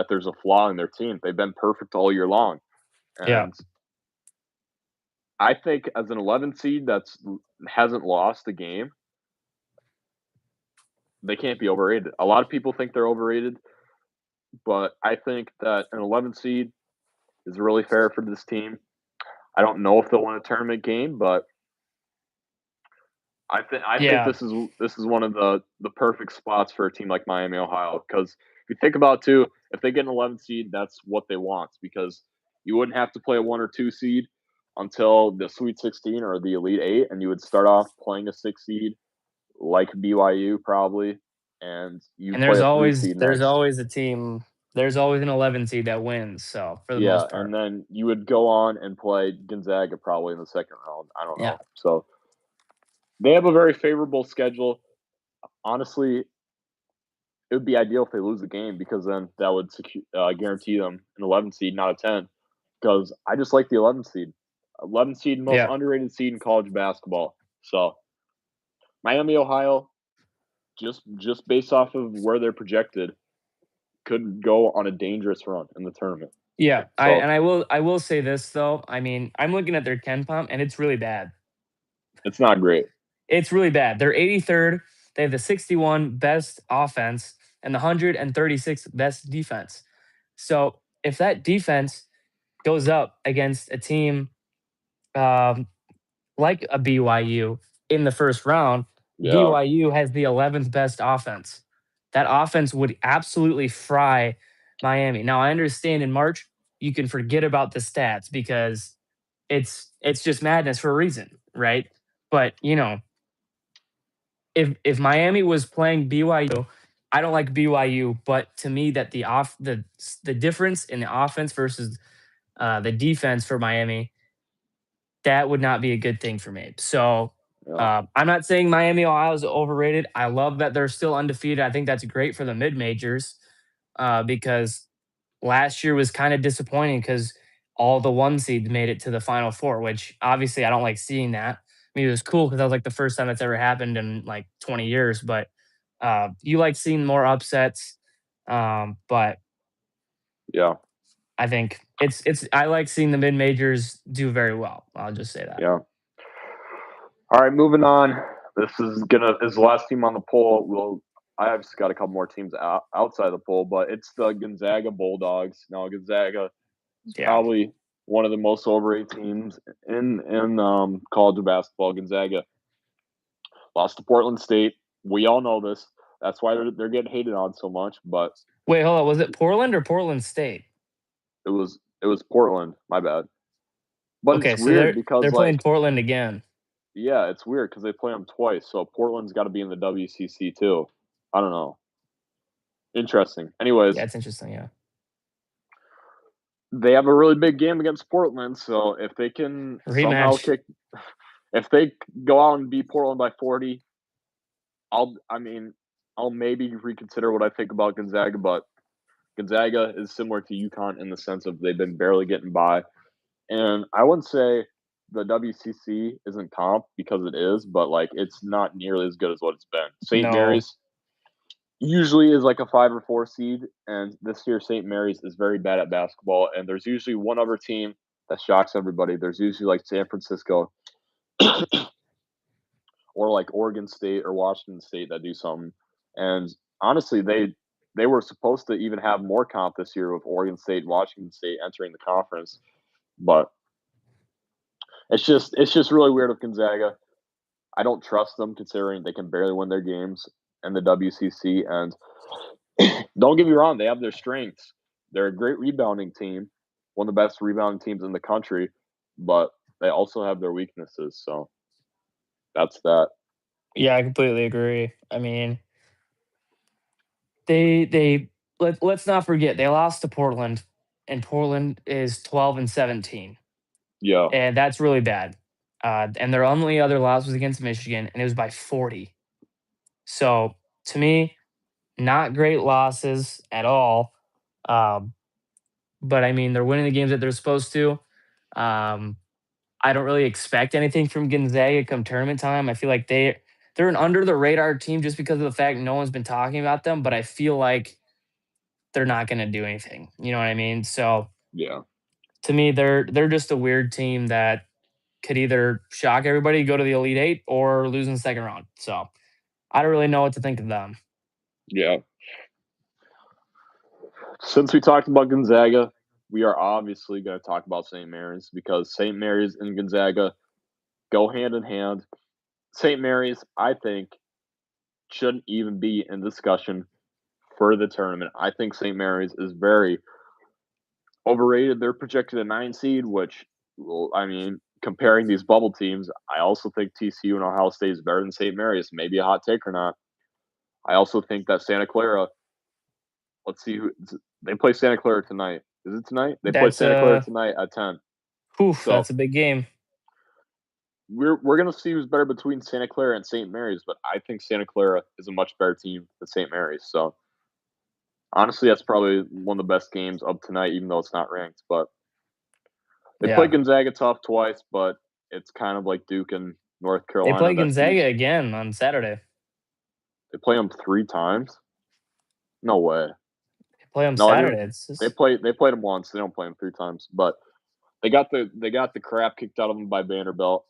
there's a flaw in their team. They've been perfect all year long, Yeah, and I think as an 11 seed that's hasn't lost a game, they can't be overrated. A lot of people think they're overrated, but I think that an 11 seed is really fair for this team. I don't know if they'll win a tournament game, but I think yeah, this is one of the perfect spots for a team like Miami, Ohio. Because if you think about it too, if they get an 11 seed, that's what they want because you wouldn't have to play a 1 or 2 seed until the Sweet 16 or the Elite Eight, and you would start off playing a 6 seed like BYU probably, and you and play a 3 seed there's next. always a team. There's always an 11 seed that wins. So for the Yeah, most and part, then you would go on and play Gonzaga probably in the second round. I don't yeah, know. So they have a very favorable schedule. Honestly, it would be ideal if they lose the game because then that would guarantee them an 11 seed, not a 10. Because I just like the 11 seed. 11 seed, most yeah. underrated seed in college basketball. So Miami, Ohio, just based off of where they're projected, could go on a dangerous run in the tournament. Yeah, So I will say this though. I mean, I'm looking at their Ken Pom and it's really bad. it's not great. It's really bad. They're 83rd. They have the 61 best offense and the 136th best defense. So if that defense goes up against a team um, like a BYU in the first round, Yeah, BYU has the 11th best offense. That offense would absolutely fry Miami. Now I understand in March you can forget about the stats because it's just madness for a reason, right? But if Miami was playing BYU, I don't like BYU, but to me that the difference in the offense versus the defense for Miami that would not be a good thing for me. So Yeah, I'm not saying Miami, Ohio is overrated. I love that they're still undefeated. I think that's great for the mid majors because last year was kind of disappointing because all the one seeds made it to the final four, which obviously I don't like seeing that. I mean, it was cool because that was like the first time that's ever happened in like 20 years. But you like seeing more upsets. But yeah, I think it's I like seeing the mid majors do very well. I'll just say that. yeah. All right, moving on. This is the last team on the poll. I've just got a couple more teams outside the poll, but it's the Gonzaga Bulldogs. Now Gonzaga is Yeah. probably one of the most overrated teams in college basketball. Gonzaga lost to Portland State. We all know this. That's why they're getting hated on so much. But Wait, hold on. Was it Portland or Portland State? it was Portland. My bad. But Okay, it's so weird they're because playing Portland again. yeah, it's weird because they play them twice. So Portland's got to be in the WCC too. I don't know. Interesting. Yeah, Anyways, it's interesting. Yeah, they have a really big game against Portland. So if they can somehow rematch. if they go out and beat Portland by 40, I mean, I'll maybe reconsider what I think about Gonzaga. But Gonzaga is similar to UConn in the sense of they've been barely getting by. And I wouldn't say the WCC isn't comp because it is, but like it's not nearly as good as what it's been. St. No, Mary's usually is like a 5 or 4 seed, and this year St. Mary's is very bad at basketball. And there's usually one other team that shocks everybody. There's usually like San Francisco or like Oregon State or Washington State that do something. And honestly, they were supposed to even have more comp this year with Oregon State and Washington State entering the conference, but it's just really weird with Gonzaga. I don't trust them considering they can barely win their games in the WCC. And don't get me wrong, they have their strengths. They're a great rebounding team, one of the best rebounding teams in the country, but they also have their weaknesses. So that's that. yeah, I completely agree. I mean, they let's not forget they lost to Portland, and Portland is 12-17, Yeah, and that's really bad. And their only other loss was against Michigan, and it was by 40. So to me, not great losses at all. Um, but I mean, they're winning the games that they're supposed to. Um, I don't really expect anything from Gonzaga come tournament time. I feel like they're an under the radar team just because of the fact no one's been talking about them. But I feel like they're not going to do anything. You know what I mean? So yeah, to me, they're just a weird team that could either shock everybody, go to the Elite Eight, or lose in the second round. So I don't really know what to think of them. yeah. Since we talked about Gonzaga, we are obviously going to talk about St. Mary's because St. Mary's and Gonzaga go hand in hand. St. Mary's, I think, shouldn't even be in discussion for the tournament. I think St. Mary's is very overrated. They're projected a 9 seed, which, well, I mean, comparing these bubble teams, I also think TCU and Ohio State is better than St. Mary's. Maybe a hot take or not. I also think that Santa Clara. Let's see who they play. Santa Clara tonight. Is it tonight? They play That's Santa Clara tonight at 10. So that's a big game. we're gonna see who's better between Santa Clara and St. Mary's, but I think Santa Clara is a much better team than St. Mary's. So honestly, that's probably one of the best games of tonight, even though it's not ranked. But they play Yeah, Gonzaga tough twice, but it's kind of like Duke and North they Carolina play that teach. Gonzaga again on Saturday. They play them 3 times. No way. They play them No, I mean Saturday. It's they just played them once. They don't play them 3 times, but they got the crap kicked out of them by Vanderbilt.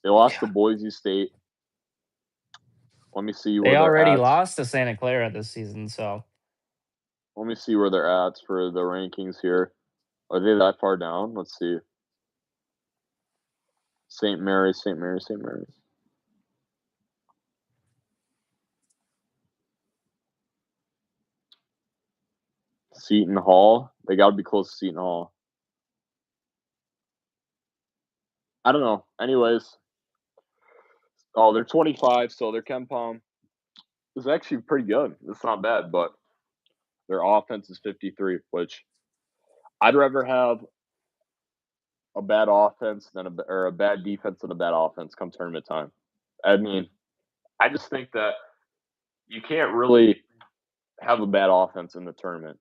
They lost to yeah. Boise State. Let me see They where they're already at. lost to Santa Clara this season, so Let me see where they're at for the rankings here. Are they that far down? Let's see. St. Mary's, St. Mary's, St. Mary's. Seton Hall. They got to be close to Seton Hall. I don't know. Anyways, oh, they're 25, so their Ken Palm is actually pretty good. It's not bad, but their offense is 53, which I'd rather have a bad offense or a bad defense and a bad offense come tournament time. I mean, I just think that you can't really have a bad offense in the tournament.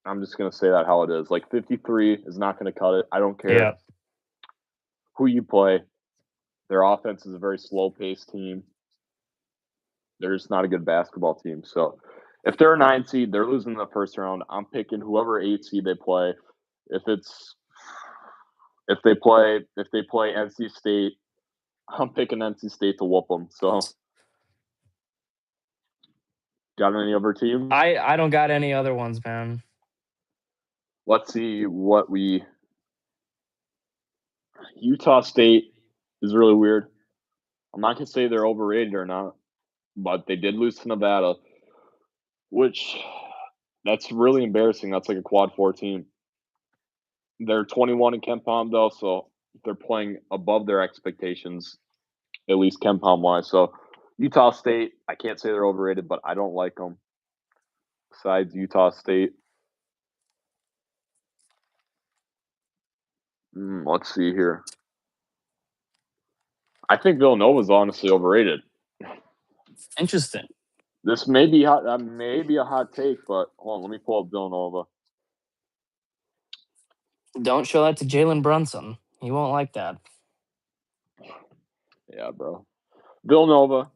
I'm just gonna say that how it is. Like 53 is not gonna cut it. I don't care Yeah. who you play. Their offense is a very slow paced team. They're just not a good basketball team. So if they're a 9 seed, they're losing in the first round. I'm picking whoever 8 seed they play. If it's if they play NC State, I'm picking NC State to whoop them. So got any other teams? I don't got any other ones, man. Let's see what we. Utah State is really weird. I'm not gonna say they're overrated or not, but they did lose to Nevada, which that's really embarrassing. That's like a quad 4 team. They're 21 in KenPom though, so they're playing above their expectations, at least KenPom wise. So Utah State, I can't say they're overrated, but I don't like them. Besides Utah State, let's see here. I think Villanova's honestly overrated. Interesting. This may be hot. May be a hot take, but hold on, let me pull up Villanova. Don't show that to Jalen Brunson. He won't like that. Yeah, bro. Villanova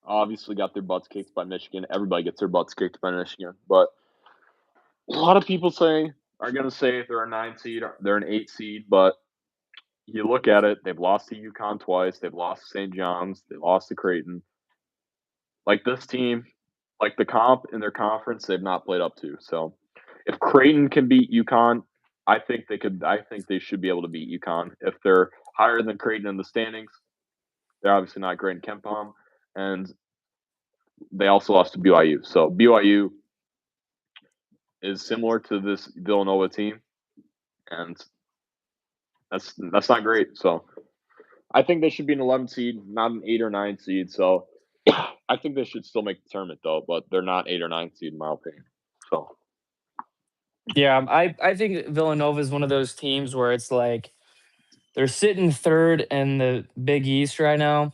obviously got their butts kicked by Michigan. Everybody gets their butts kicked by Michigan, but a lot of people are going to say they're a 9 seed, they're an 8 seed, but you look at it, they've lost to UConn twice, they've lost to St. John's, they lost to Creighton. Like this team, like the comp in their conference, they've not played up to. So if Creighton can beat UConn, I think they could. I think they should be able to beat UConn. If they're higher than Creighton in the standings, they're obviously not great in KenPom, and they also lost to BYU. So BYU is similar to this Villanova team, and that's not great. So I think they should be an 11 seed, not an 8 or 9 seed. So I think they should still make the tournament though, but they're not 8 or 9 seed in my opinion. So Yeah, I think Villanova is one of those teams where it's like they're sitting third in the Big East right now.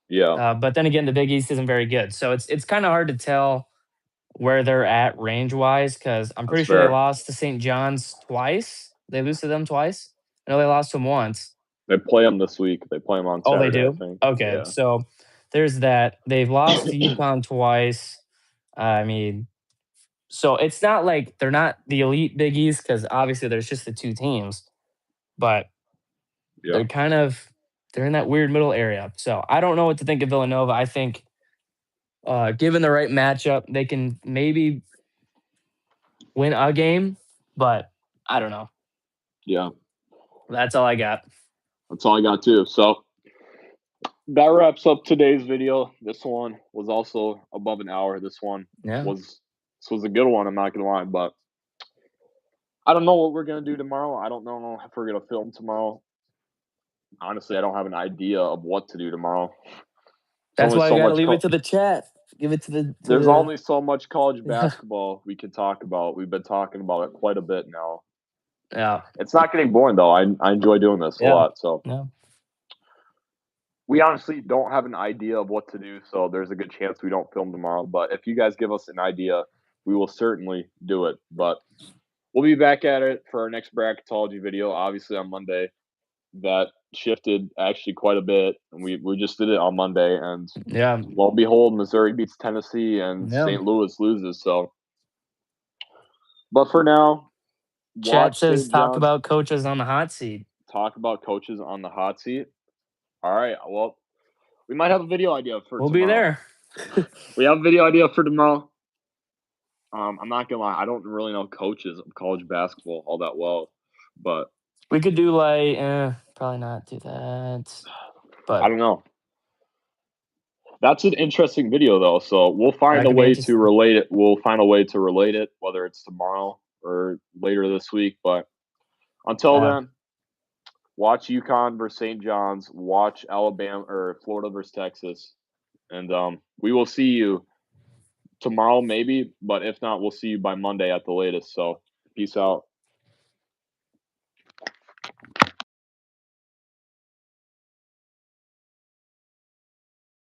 yeah, But then again, the Big East isn't very good, so it's kind of hard to tell where they're at range wise because I'm that's pretty sure they fair. lost to St. John's twice. They lose to them twice. I know they lost to them once. They play them this week. They play them on Oh, they Saturday, I do. think. Okay, Yeah. so there's that. They've lost to UConn twice. I mean, so it's not like they're not the elite Big East because obviously there's just the two teams, but Yeah. they're in that weird middle area. So I don't know what to think of Villanova. I think given the right matchup, they can maybe win a game, but I don't know. Yeah. That's all I got. That's all I got too. So that wraps up today's video. This one was also above an hour. This Yeah. was a good one, I'm not gonna lie, but I don't know what we're gonna do tomorrow. I don't know if we're gonna film tomorrow. Honestly, I don't have an idea of what to do tomorrow. That's Only why I so got to much leave it to the chat. Give it to the. There's only so much college Yeah. basketball we can talk about. We've been talking about it quite a bit now. Yeah. It's not getting boring though. I enjoy doing this a lot. So Yeah. we honestly don't have an idea of what to do. So there's a good chance we don't film tomorrow. But if you guys give us an idea, we will certainly do it. But we'll be back at it for our next bracketology video, obviously on Monday. That shifted actually quite a bit. And we just did it on Monday. And Yeah. lo and behold, Missouri beats Tennessee and Yeah. St. Louis loses. So, but for now, Chat watch says St. talk John's. about coaches on the hot seat. Talk about coaches on the hot seat. All right. Well, we might have a video idea for We'll tomorrow. be there. We have a video idea for tomorrow. I'm not gonna lie, I don't really know coaches of college basketball all that well, but We could do like probably not do that. But I don't know. That's an interesting video though, so we'll find That a could be way to interesting. relate it. We'll find a way to relate it, whether it's tomorrow or later this week. But until Yeah. then, watch UConn versus St. John's, watch Alabama or Florida versus Texas, and we will see you tomorrow maybe, but if not, we'll see you by Monday at the latest. So peace out.